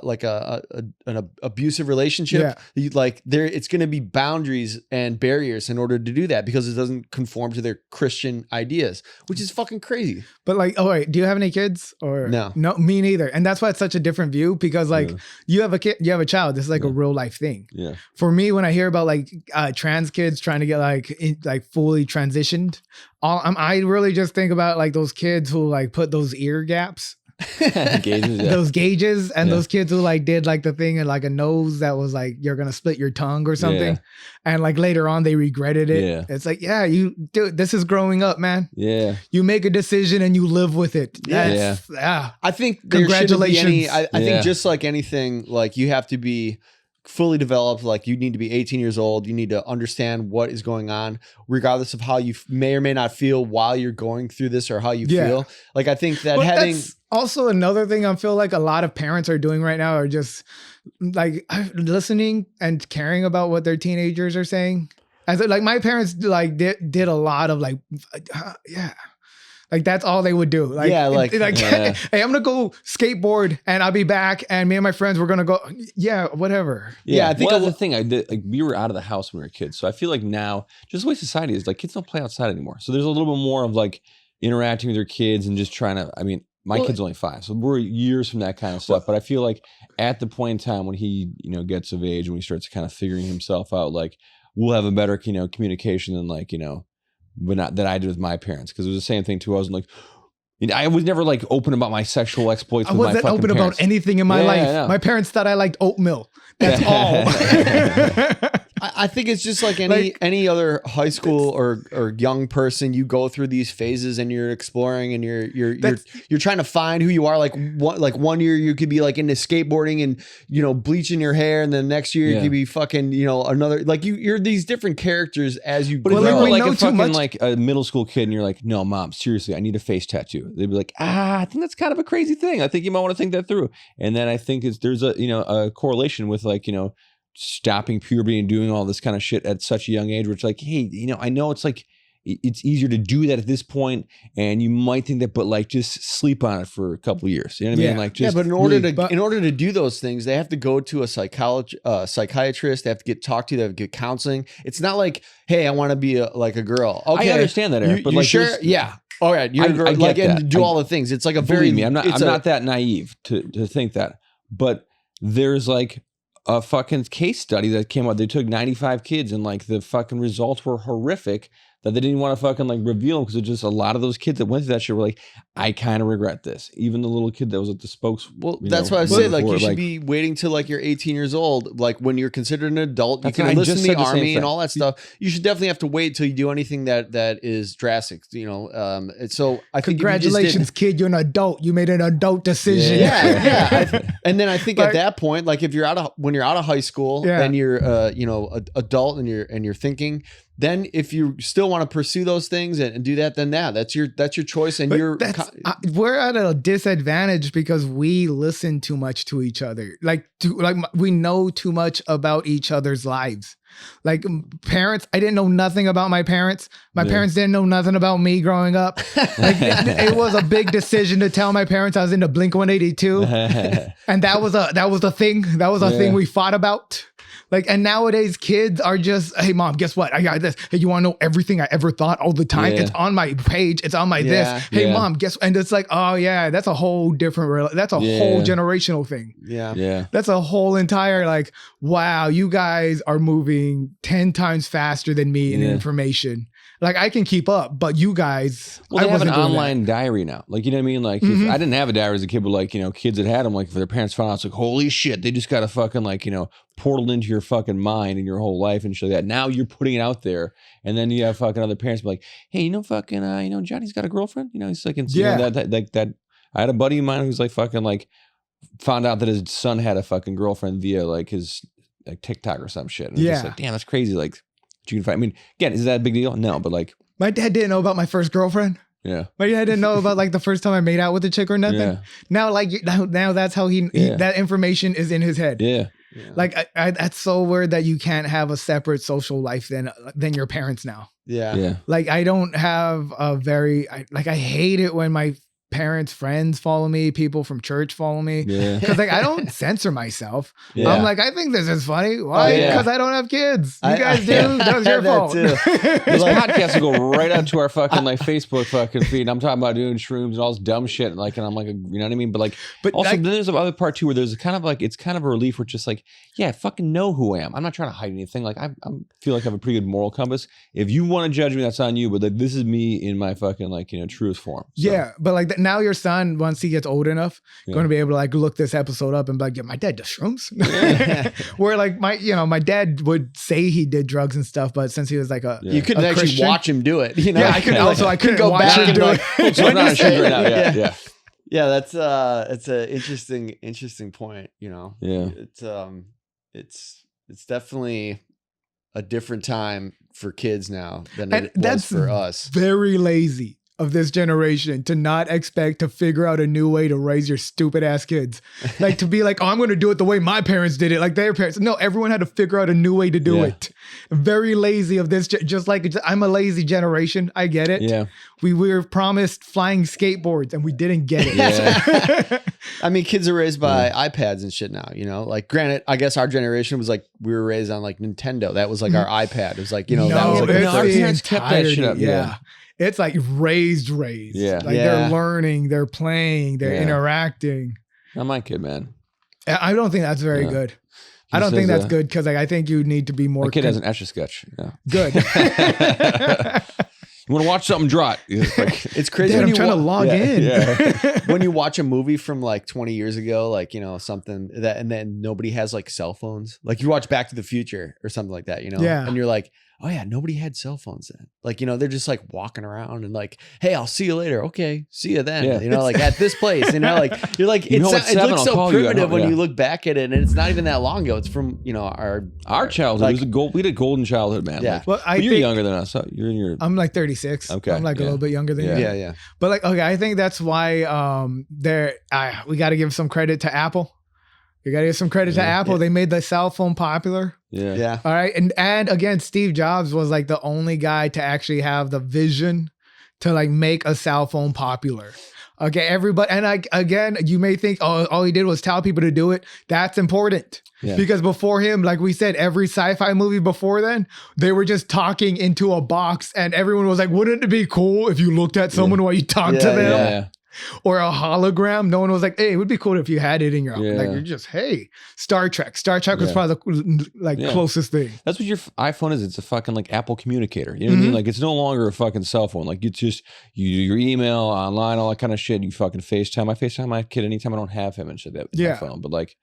abusive relationship. Yeah. It's going to be boundaries and barriers in order to do that because it doesn't conform to their Christian ideas, which is fucking crazy. But like, oh wait, do you have any kids or no? No, me neither. And that's why it's such a different view because like you have a kid, you have a child. This is like a real life thing. Yeah. For me, when I hear about like trans kids trying to get like fully transitioned, I really just think about like those kids who like put those ear gaps, those gauges, and those kids who like did like the thing and like a nose that was like you're gonna split your tongue or something, and like later on they regretted it. Yeah. It's like this is growing up, man. Yeah, you make a decision and you live with it. Yeah. I think congratulations. I think just like anything, like you have to be fully developed. Like you need to be 18 years old. You need to understand what is going on, regardless of how you may or may not feel while you're going through this or how you feel. Like I think that that's also another thing I feel like a lot of parents are doing right now are just like listening and caring about what their teenagers are saying. As like my parents like did a lot of like, like that's all they would do. Like, hey, I'm gonna go skateboard and I'll be back. And me and my friends, we're gonna go. Yeah, whatever. Yeah, I think the thing I did, like we were out of the house when we were kids, so I feel like now, just the way society is, like kids don't play outside anymore. So there's a little bit more of like interacting with their kids and just trying to. I mean, my kid's only 5, so we're years from that kind of stuff. But I feel like at the point in time when he, gets of age, when he starts kind of figuring himself out, like we'll have a better, communication than like, but not that I did with my parents, because it was the same thing too. I wasn't like, I was never like open about my sexual exploits. I wasn't open about anything in my life. Yeah. My parents thought I liked oatmeal. That's all. I think it's just like any other high school or young person. You go through these phases and you're exploring and you're trying to find who you are. Like 1 year you could be like into skateboarding and bleaching your hair, and then next year you could be fucking another, like you're these different characters as you grow. But if you're like a fucking like a middle school kid and you're like, no, mom, seriously, I need a face tattoo. They'd be like, I think that's kind of a crazy thing. I think you might want to think that through. And then I think there's a correlation with like stopping puberty and doing all this kind of shit at such a young age, where it's like, hey, I know it's like it's easier to do that at this point, and you might think that, but like just sleep on it for a couple of years. You know what I mean? Like just but in order to do those things, they have to go to a psychiatrist. They have to talked to. They have to get counseling. It's not like, hey, I want to be like a girl. Okay, I understand that, Eric, but like, sure, yeah. All right, you're a girl, like, and do all the things. It's like a believe me, I'm not that naive to think that, but there's like a fucking case study that came out. They took 95 kids and like the fucking results were horrific, that they didn't want to fucking like reveal them, because it's just a lot of those kids that went through that shit were like, I kind of regret this. Even the little kid that was at the spokes. Well, that's why I said like you should be waiting till like you're 18 years old. Like when you're considered an adult, you can listen to the army and all that stuff. You should definitely have to wait till you do anything that is drastic. So I think congratulations, kid, you're an adult. You made an adult decision. Yeah. And then I think at that point, like if you're when you're out of high school and you're adult and you're thinking, then if you still want to pursue those things and do that, then that's your choice. And we're at a disadvantage because we listen too much to each other. Like we know too much about each other's lives. Like parents, I didn't know nothing about my parents. My parents didn't know nothing about me growing up. Like it was a big decision to tell my parents I was into Blink-182, and that was a thing. That was a thing we fought about. Like, and nowadays kids are just, hey mom, guess what? I got this. Hey, you want to know everything I ever thought all the time? It's on my page. It's on my this. Hey mom, guess, and it's like, oh yeah, that's a whole different, that's a whole generational thing. Yeah. That's a whole entire like, wow, you guys are moving 10 times faster than me in information. Like I can keep up, but you guys, well, they have an online diary now. Like, you know what I mean? Like if, I didn't have a diary as a kid, but like, you know, kids that had them, like if their parents found out, it's like, holy shit, they just got to fucking like, you know, portal into your fucking mind and your whole life and shit like that. Now you're putting it out there, and then you have fucking other parents be like, hey, you know, fucking, you know, Johnny's got a girlfriend. You know, he's like, you know, that. I had a buddy of mine who's like fucking like found out that his son had a fucking girlfriend via like his like TikTok or some shit. And it's just like, damn, that's crazy. Like, you can find. I mean, again, is that a big deal? No, but like, my dad didn't know about my first girlfriend. Yeah, my dad didn't know about like the first time I made out with a chick or nothing. Yeah. Now, like now that's how he that information is in his head. Yeah. Like I that's so weird that you can't have a separate social life than your parents now. Yeah. Like I don't have a very I hate it when my parents' friends follow me, people from church follow me. Because like I don't censor myself. I'm like, I think this is funny. Why? Because I don't have kids. You guys do? That was your fault. This podcast will go right onto our fucking like Facebook fucking feed. I'm talking about doing shrooms and all this dumb shit. And like, and I'm like, you know what I mean? But like, also then there's the other part too where there's kind of like, it's kind of a relief where it's just like, yeah, I fucking know who I am. I'm not trying to hide anything. Like I feel like I have a pretty good moral compass. If you want to judge me, that's on you. But like, this is me in my fucking like, you know, truest form. So. Yeah. But like now your son, once he gets old enough, going to be able to like look this episode up and be like, yeah, my dad does shrooms. Where like my dad would say he did drugs and stuff, but since he was like you couldn't actually Christian, watch him do it. You know? Yeah, I couldn't. Also, I couldn't go back and do it. So I'm not sure right now. Yeah, that's it's an interesting point. You know, it's definitely a different time for kids now than it was for us. Very lazy of this generation to not expect to figure out a new way to raise your stupid ass kids. Like to be like, oh, I'm going to do it the way my parents did it. Like their parents. No, everyone had to figure out a new way to do it. Very lazy of this. Just like I'm a lazy generation. I get it. Yeah. We were promised flying skateboards and we didn't get it. Yeah. I mean, kids are raised by iPads and shit now, you know, like granted, I guess our generation was like, we were raised on like Nintendo. That was like our iPad. It was like, you know, that was like our parents kept that shit up. Yeah. It's like raised. Yeah. Like they're learning, they're playing, they're interacting. Not my kid, man. I don't think that's very good. I don't think that's good because like, I think you need to be more. My kid has an Etch-a-Sketch. Yeah. Good. You want to watch something, draw it. It's crazy. Dad, I'm trying to log in. Yeah. When you watch a movie from like 20 years ago, like, you know, something that, and then nobody has like cell phones. Like you watch Back to the Future or something like that, you know? Yeah. And you're like, oh yeah, nobody had cell phones then. Like, you know, they're just like walking around and like, hey, I'll see you later. Okay, see you then. Yeah. You know, like at this place, you know, like you're like, it looks so primitive when you look back at it, and it's not even that long ago. It's from, you know, our childhood. Like, it was we had a golden childhood, man. Yeah. Like, well, you're younger than us. So you're in your. I'm like 36. Okay. I'm like a little bit younger than you. Yeah. But like, okay, I think that's why we got to give some credit to Apple. You got to give some credit to Apple. They made the cell phone popular. Yeah. All right. And again, Steve Jobs was like the only guy to actually have the vision to like make a cell phone popular. Okay. Everybody. And again, you may think, oh, all he did was tell people to do it. That's important. Yeah. Because before him, like we said, every sci-fi movie before then, they were just talking into a box and everyone was like, wouldn't it be cool if you looked at someone while you talked to them? Yeah. Or a hologram. No one was like, hey, it would be cool if you had it in your like you're just, hey, Star Trek. Star Trek was probably the closest thing. That's what your iPhone is. It's a fucking like Apple communicator. You know what I mean? Like it's no longer a fucking cell phone. Like it's just you do your email, online, all that kind of shit. You fucking FaceTime. I FaceTime my kid anytime I don't have him and shit. That my phone. But like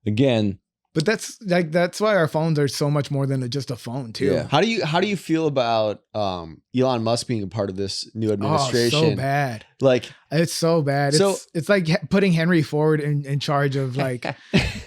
again. But that's why our phones are so much more than just a phone too. Yeah. How do you feel about Elon Musk being a part of this new administration? Oh, so bad. Like it's so bad. It's like putting Henry Ford in charge of like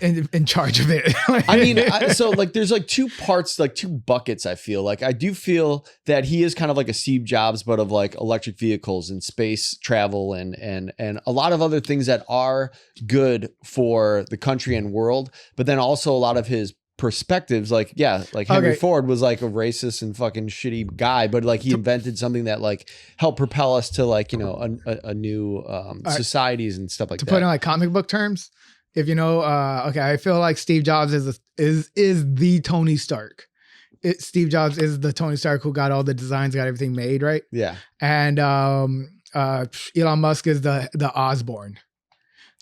in charge of it. I mean, so like there's like two parts, like two buckets. I feel like I do feel that he is kind of like a Steve Jobs, but of like electric vehicles and space travel and a lot of other things that are good for the country and world. But then also a lot of his perspectives, like Henry Ford was like a racist and fucking shitty guy, but like he invented something that like helped propel us to like, you know, a new societies and stuff like that. To put in like comic book terms, if you know, I feel like Steve Jobs is the Tony Stark. Steve Jobs is the Tony Stark who got all the designs, got everything made, right? Yeah. And Elon Musk is the Osborn.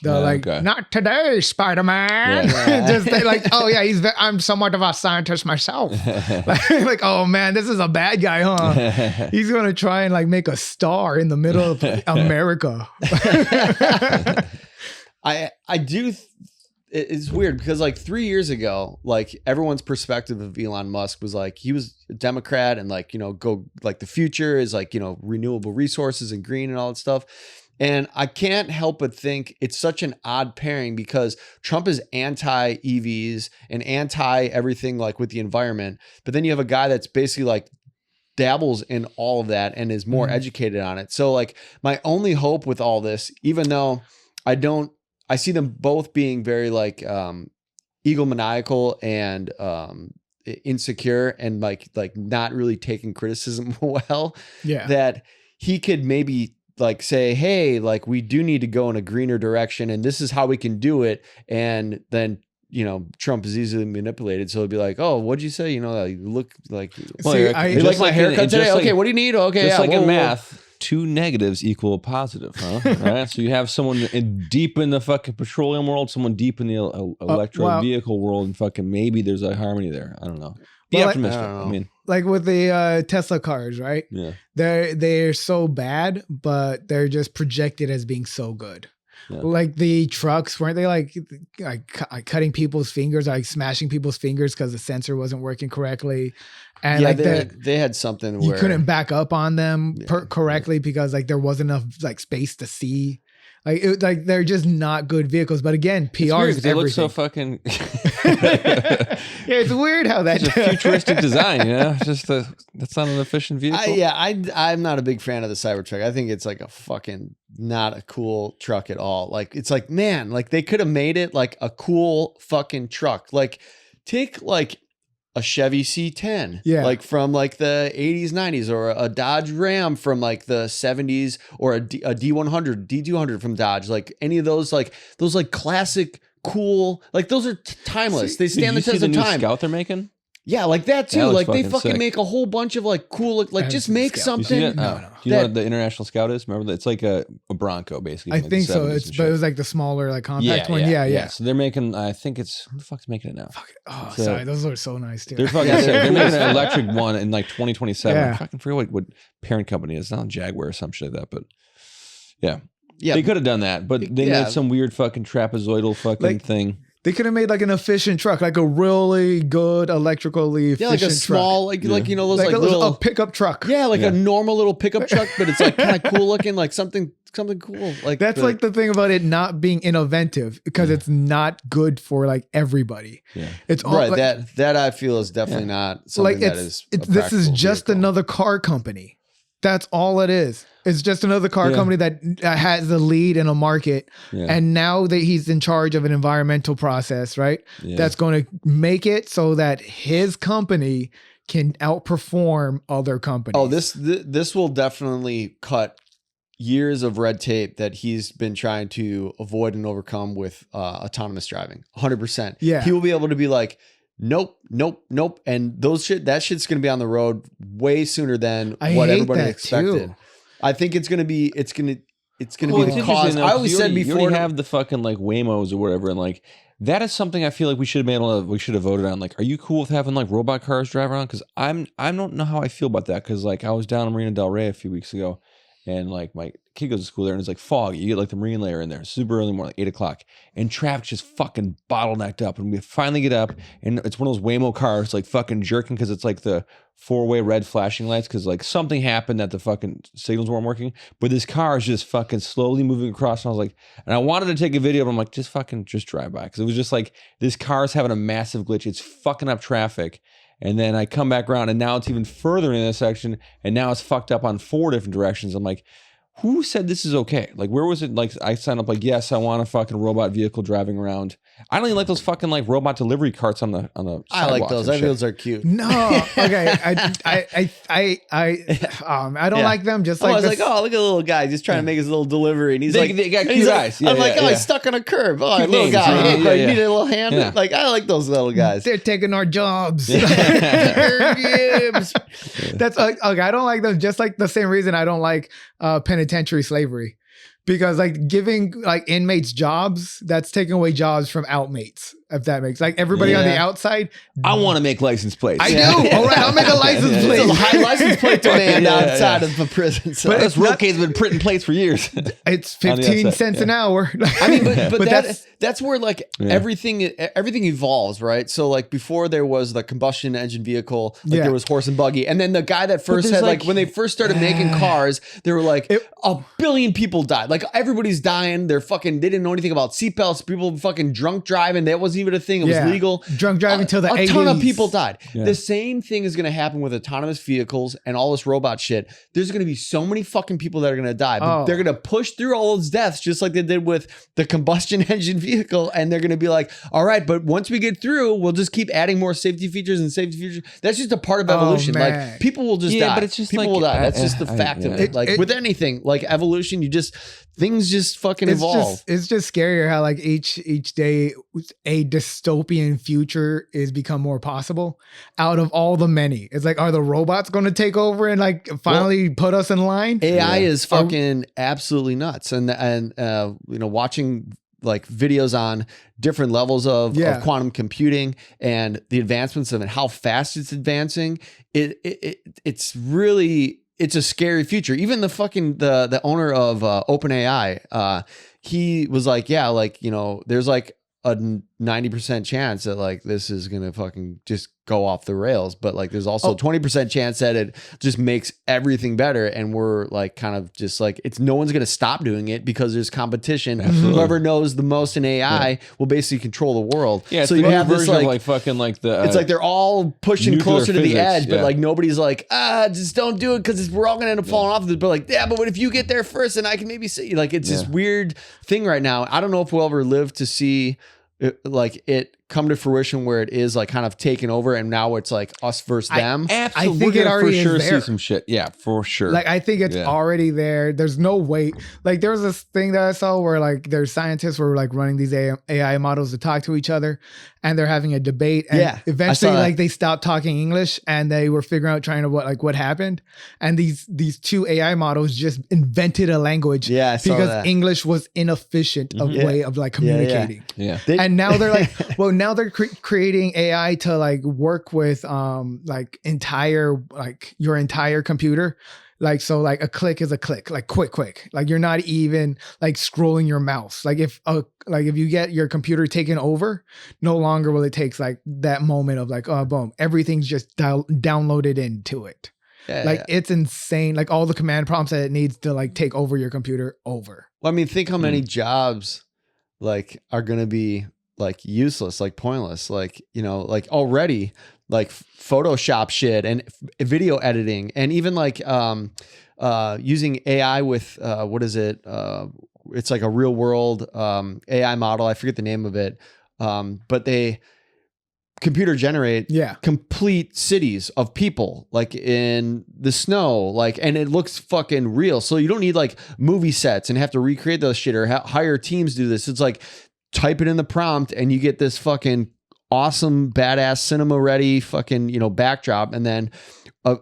Not today, Spider-Man. Yeah. Just like, oh yeah, I'm somewhat of a scientist myself. Like, oh man, this is a bad guy, huh? He's gonna try and like make a star in the middle of America. I do. It's weird because like 3 years ago, like everyone's perspective of Elon Musk was like he was a Democrat and like, you know, go like the future is like, you know, renewable resources and green and all that stuff. And I can't help but think it's such an odd pairing because Trump is anti EVs and anti everything like with the environment. But then you have a guy that's basically like dabbles in all of that and is more educated on it. So like my only hope with all this, even though I see them both being very like egomaniacal and insecure and like not really taking criticism well, that he could maybe like say, hey, like we do need to go in a greener direction and this is how we can do it. And then, you know, Trump is easily manipulated. So it'd be like, oh, what'd you say? You know, like, look like, you like my haircut today? Okay. What do you need? Okay. Just like in math, 2 negatives equal a positive, huh? Right. So you have someone deep in the fucking petroleum world, someone deep in the electric vehicle world, and fucking maybe there's a harmony there. I don't know. Be optimistic. I mean, like with the Tesla cars, right? Yeah. They're so bad, but they're just projected as being so good. Yeah. Like the trucks, weren't they like cutting people's fingers, like smashing people's fingers because the sensor wasn't working correctly? And like they had something you where couldn't back up on them correctly because like there wasn't enough like space to see. Like they're just not good vehicles. But again, PR is they everything. look so fucking. Yeah, it's weird how that's a futuristic design. You know, just that's not an efficient vehicle. I'm not a big fan of the Cybertruck. I think it's like a fucking not a cool truck at all. Like it's like, man, like they could have made it like a cool fucking truck. Like take like a Chevy C10, like from like the 80s, 90s, or a Dodge Ram from like the 70s, or a D100, D200 from Dodge, like any of those, like those like classic, cool, like those are timeless. They stand the test of time. Scout they're making? Yeah, like that too. That like they fucking sick. Make a whole bunch of like cool, like just make something. You know what the International Scout is? Remember that? It's like a Bronco, basically. I think so. But it was like the smaller, like compact one. Yeah. So they're making. I think it's who the fuck's making it now? Oh, sorry, those are so nice too. They're fucking. They're making an electric one in like 2027. I fucking forget what parent company it is. It's not Jaguar or some shit like that, but yeah, they could have done that, but they made some weird fucking trapezoidal fucking thing. They could have made like an efficient truck, like a really good electrically efficient like a small, truck. like you know, those like a little pickup truck. Yeah, like a normal little pickup truck, but it's like kind of cool looking, like something cool. Like that's like the thing about it not being innovative, because it's not good for like everybody. Yeah, it's all, right. Like, that I feel is definitely not something that is. This is just another car company. That's all it is. It's just another car company that has the lead in a market. Yeah. And now that he's in charge of an environmental process, right? Yeah. That's going to make it so that his company can outperform other companies. Oh, this will definitely cut years of red tape that he's been trying to avoid and overcome with autonomous driving. 100%. Yeah. He will be able to be like, nope. And that shit's going to be on the road way sooner than what everybody expected. Too. I think it's going to be the cause. I always said before, you already have the fucking like Waymos or whatever. And like, that is something I feel like we should have voted on. Like, are you cool with having like robot cars drive around? Cause I don't know how I feel about that. Cause like I was down in Marina Del Rey a few weeks ago, And like my kid goes to school there, and it's like fog. You get like the marine layer in there, super early morning, like 8:00, and traffic just fucking bottlenecked up. And we finally get up, and it's one of those Waymo cars, like fucking jerking because it's like the 4-way red flashing lights because like something happened that the fucking signals weren't working. But this car is just fucking slowly moving across, and I was like, and I wanted to take a video, but I'm like, just drive by because it was just like this car is having a massive glitch. It's fucking up traffic. And then I come back around, and now it's even further in this section, and now it's fucked up on 4 different directions. I'm like, who said this is okay? Like, where was it? Like, I signed up like, yes, I want a fucking robot vehicle driving around. I don't even like those fucking like robot delivery carts on the I like those. I think those are cute. No, okay. I don't like them. Just like I was like, oh, look at the little guy just trying to make his little delivery, and he's like, they got cute eyes. I'm like, he's stuck on a curb. Oh, little guy, you need a little hand. Yeah. Like, I like those little guys. They're taking our jobs. That's okay. I don't like them. Just like the same reason I don't like penitentiary slavery. Because like giving like inmates jobs, that's taking away jobs from outmates. If that makes like everybody on the outside. I want to make license plates. I do. All right, I'll make a license plate. It's a high license plate demand outside of the prison. So. But this Roque's been printing plates for years. It's 15 cents an hour. I mean, but that's where like everything evolves, right? So like before there was the combustion engine vehicle, like there was horse and buggy, and then the guy that first had like when they first started making cars, they were like a billion people died. Like everybody's dying. They didn't know anything about seatbelts. People fucking drunk driving. That wasn't even a thing. It was legal. Drunk driving till the 80s. A ton of people died. Yeah. The same thing is going to happen with autonomous vehicles and all this robot shit. There's going to be so many fucking people that are going to die, but they're going to push through all those deaths just like they did with the combustion engine vehicle. And they're going to be like, all right, but once we get through, we'll just keep adding more safety features and safety features. That's just a part of evolution. Like people will just die. But it's just people will die. That's just the fact of it. Like with anything, like evolution, things just fucking evolve. It's just scarier how like each day a dystopian future is become more possible out of all the many. It's like, are the robots going to take over and like finally put us in line? AI is fucking absolutely nuts. And watching like videos on different levels of quantum computing and the advancements of it, how fast it's advancing. It's really, it's a scary future. Even the owner of OpenAI, he was like, there's like a 90% chance that like this is gonna fucking just go off the rails, but like there's also 20% chance that it just makes everything better, and we're like kind of just like no one's gonna stop doing it because there's competition. Absolutely. Whoever knows the most in AI will basically control the world. Yeah, so you have this like fucking like the it's like they're all pushing closer to the edge, but like nobody's like just don't do it because we're all gonna end up falling off of it. But like but what if you get there first and I can maybe see like it's this weird thing right now. I don't know if we'll ever live to see it come to fruition where it is like kind of taken over and now it's like us versus them. I think it already for sure is there. See some shit. Yeah, for sure. Like I think it's already there. There's no way. Like there was this thing that I saw where like there's scientists were like running these AI models to talk to each other, and they're having a debate. And eventually like they stopped talking English and they were figuring out trying to what happened. And these two AI models just invented a language because English was inefficient way of like communicating. Yeah. And now they're like, well, now they're creating AI to like work with like your entire computer. Like, so like a click is a click, like quick. Like you're not even like scrolling your mouse. Like if you get your computer taken over, no longer will it take like that moment of like, oh, boom, everything's just downloaded into it. It's insane. Like all the command prompts that it needs to like take over your computer over. Well, I mean, think how many jobs like are going to be like useless, like pointless, like, like already like Photoshop shit and video editing and even like using AI with what is it? It's like a real world AI model. I forget the name of it. But they computer generate complete cities of people like in the snow, like, and it looks fucking real. So you don't need like movie sets and have to recreate those shit or hire teams to do this. It's like type it in the prompt and you get this fucking awesome, badass cinema ready fucking, backdrop. And then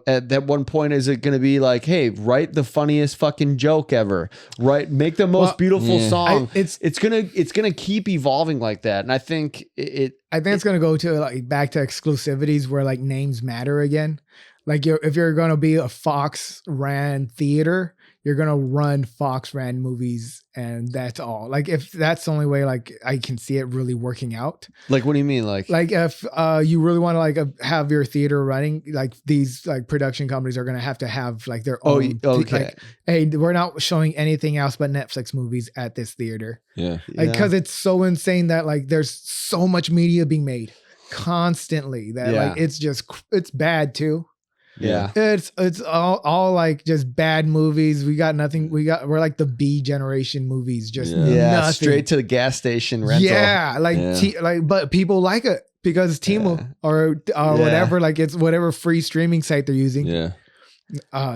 at that one point, is it going to be like, hey, write the funniest fucking joke ever, right? Make the most beautiful song. It's going to keep evolving like that. And I think it's going to go to like back to exclusivities where like names matter again. Like if you're going to be a Fox ran theater, you're going to run Fox ran movies, and that's all. Like if that's the only way, like I can see it really working out. Like, what do you mean? Like if you really want to like have your theater running, like these like production companies are going to have like their own. Okay. Like, hey, we're not showing anything else but Netflix movies at this theater. Yeah. Like, because it's so insane that like there's so much media being made constantly that like it's bad too. Yeah. It's all like just bad movies. We're like the B generation movies, just nothing. Straight to the gas station rental. Yeah, like but people like it because Temu or whatever, like it's whatever free streaming site they're using. Yeah.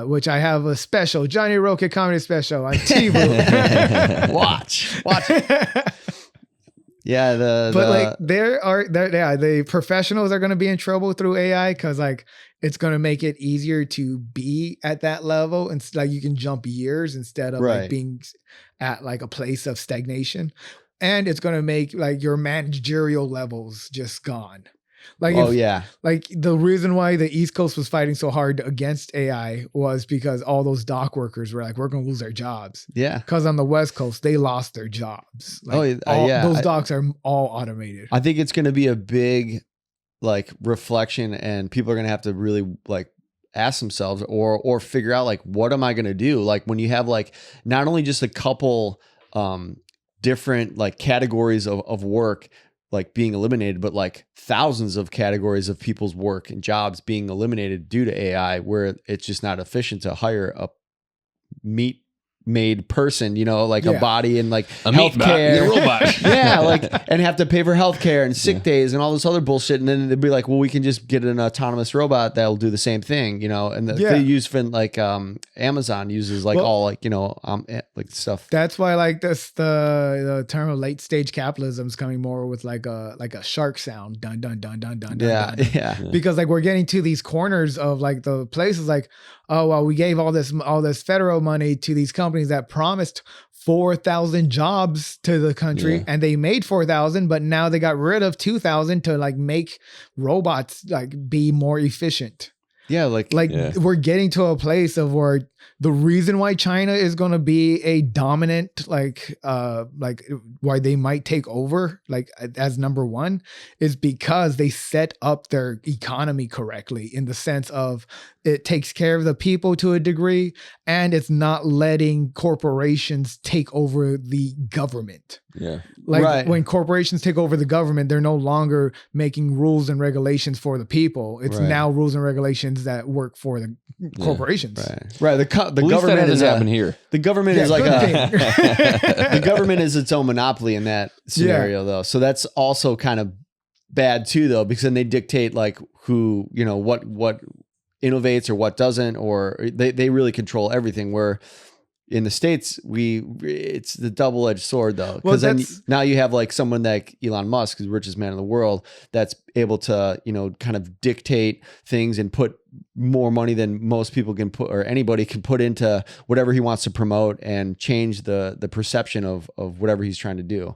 Which I have a special Johnny Roque comedy special on Temu. Watch it. Yeah, the professionals are going to be in trouble through AI because like it's going to make it easier to be at that level, and like you can jump years instead of like being at like a place of stagnation, and it's going to make like your managerial levels just gone. Like, like the reason why the East Coast was fighting so hard against AI was because all those dock workers were like, we're going to lose their jobs. Yeah. Because on the West Coast, they lost their jobs. Like, those docks are all automated. I think it's going to be a big like reflection, and people are going to have to really like ask themselves or figure out like, what am I going to do? Like when you have like not only just a couple different like categories of work like being eliminated, but like thousands of categories of people's work and jobs being eliminated due to AI, where it's just not efficient to hire a meat made person, you know, like a body and like a healthcare robot. Yeah, like and have to pay for healthcare and sick days and all this other bullshit. And then they'd be like, well, we can just get an autonomous robot that'll do the same thing, you know. And they use for like Amazon uses like all like, you know, like stuff. That's why like the term of late stage capitalism is coming more with like a shark sound, dun dun dun dun dun dun. Yeah. Because like we're getting to these corners of like the places like, oh well, we gave all this federal money to these companies that promised 4,000 jobs to the country, and they made 4,000, but now they got rid of 2,000 to like make robots like be more efficient. Yeah, we're getting to a place of where the reason why China is going to be a dominant, like why they might take over, like as number one, is because they set up their economy correctly in the sense of it takes care of the people to a degree, and it's not letting corporations take over the government. Yeah. When corporations take over the government, they're no longer making rules and regulations for the people. It's now rules and regulations that work for the corporations. Right. The government doesn't happen here. The government is like the government is its own monopoly in that scenario though. So that's also kind of bad too though, because then they dictate like who, you know, what innovates or what doesn't, or they really control everything. Where in the States, it's the double-edged sword though, because then now you have like someone like Elon Musk, who's the richest man in the world, that's able to, you know, kind of dictate things and put more money than most people can put, or anybody can put into whatever he wants to promote, and change the perception of whatever he's trying to do.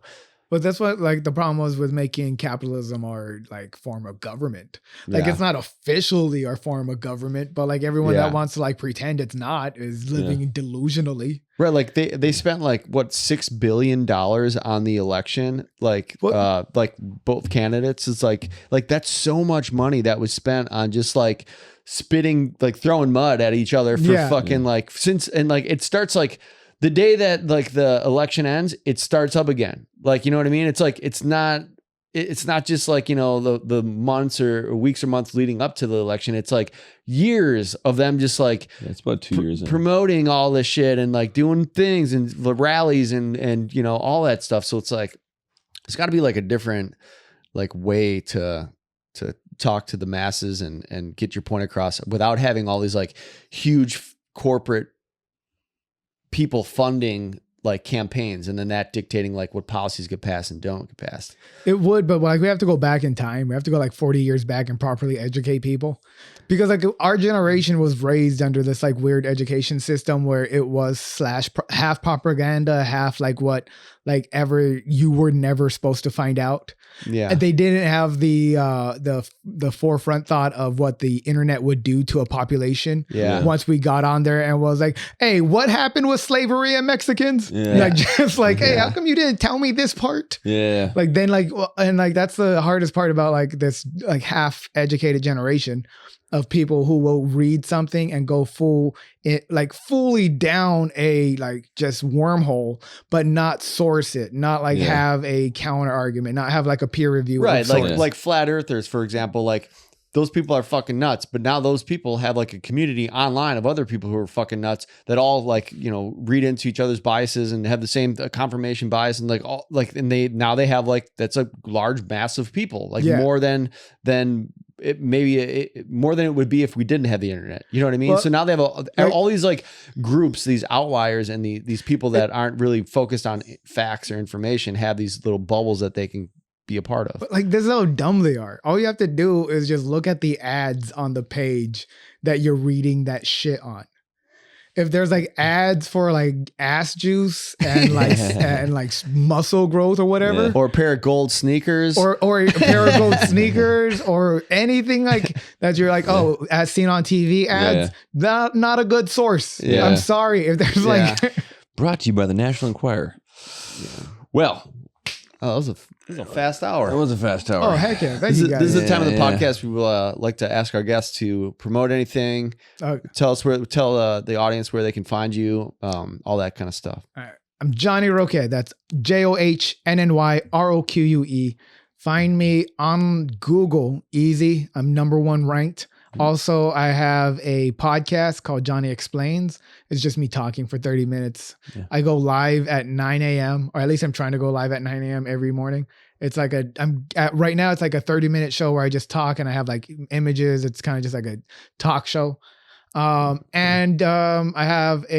But that's what like the problem was with making capitalism our like form of government. Like it's not officially our form of government, but like everyone that wants to like pretend it's not is living delusionally. Right, like they spent like what $6 billion on the election, like both candidates. It's like that's so much money that was spent on just like spitting, like throwing mud at each other for fucking like since, and like it starts like the day that like the election ends, it starts up again. Like, you know what I mean? It's like, it's not just like, you know, the months or weeks or months leading up to the election. It's like years of them just like, it's about 2 years promoting all this shit and like doing things and the rallies and, you know, all that stuff. So it's like, it's gotta be like a different like way to talk to the masses and get your point across without having all these like huge corporate people funding like campaigns and then that dictating like what policies get passed and don't get passed. It would, but like we have to go back in time. We have to go like 40 years back and properly educate people, because like our generation was raised under this like weird education system where it was half propaganda, half like what like ever, you were never supposed to find out. Yeah. And they didn't have the forefront thought of what the internet would do to a population. Yeah. Once we got on there and was like, hey, what happened with slavery and Mexicans? Like, just like, hey, how come you didn't tell me this part? Yeah. Like, then like, and like, that's the hardest part about like this like half educated generation of people who will read something and go fully down a like just wormhole, but not source it, not like have a counter argument, not have like a peer review. Right. Like flat earthers, for example, like those people are fucking nuts, but now those people have like a community online of other people who are fucking nuts that all like, you know, read into each other's biases and have the same confirmation bias and like all like, and they have like, that's a large mass of people, like more than it more than it would be if we didn't have the internet. You know what I mean? Well, so now they have all these like groups, these outliers, and these people that aren't really focused on facts or information have these little bubbles that they can be a part of. But like, this is how dumb they are. All you have to do is just look at the ads on the page that you're reading that shit on. If there's like ads for like ass juice and like and like muscle growth or whatever, or a pair of gold sneakers, or a pair of gold sneakers, or anything like that, you're like, oh, as seen on TV ads, not a good source. I'm sorry if there's like. Brought to you by the National Enquirer. Well. Oh, that was a fast hour. It was a fast hour. Oh, heck yeah. Thank you guys. This is the time of the podcast we will like to ask our guests to promote anything. Tell the audience where they can find you, all that kind of stuff. All right. I'm Johnny Roque. That's JohnnyRoque. Find me on Google. Easy. I'm #1 ranked. Also, I have a podcast called Johnny Explains. It's just me talking for 30 minutes. Yeah. I go live at 9 a.m. or at least I'm trying to go live at 9 a.m. every morning. It's like right now it's like a 30-minute show where I just talk and I have like images. It's kind of just like a talk show. I have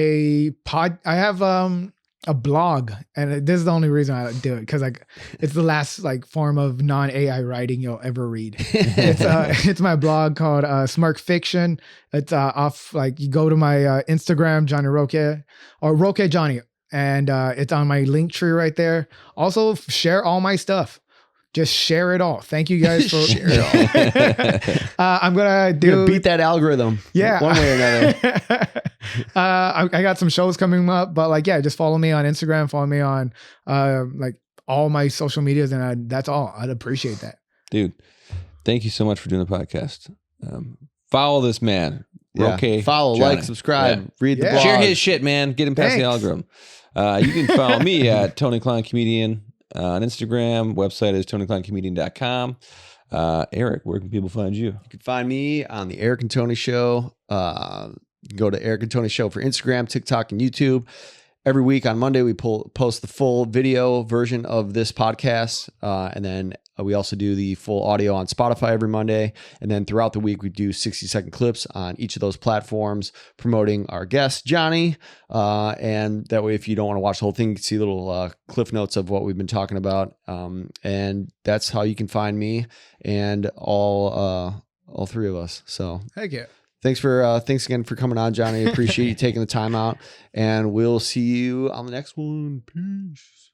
a blog, and this is the only reason I do it, because like it's the last like form of non-AI writing you'll ever read. It's my blog called Smirk Fiction. It's off, like, you go to my Instagram, Johnny Roque, or Roque Johnny, and it's on my link tree right there. Also, share all my stuff. Just share it all. Thank you guys for share it all. I'm gonna beat that algorithm. Yeah, one way or another. I got some shows coming up, but like, yeah, just follow me on Instagram. Follow me on like all my social medias, and that's all. I'd appreciate that, dude. Thank you so much for doing the podcast. Follow this man, Roque. Follow, Johnny. like, subscribe, read the blog, share his shit, man. Get him past the algorithm. You can follow me at Tony Klein Comedian. On Instagram, website is TonyKleinComedian.com. Eric, where can people find you? You can find me on the Eric and Tony Show. You can go to Eric and Tony Show for Instagram, TikTok, and YouTube. Every week on Monday, we post the full video version of this podcast. And then we also do the full audio on Spotify every Monday. And then throughout the week, we do 60-second clips on each of those platforms promoting our guest, Johnny. And that way, if you don't want to watch the whole thing, you can see little cliff notes of what we've been talking about. And that's how you can find me and all three of us. So heck yeah. Thanks again for coming on, Johnny. Appreciate you taking the time out, and we'll see you on the next one. Peace.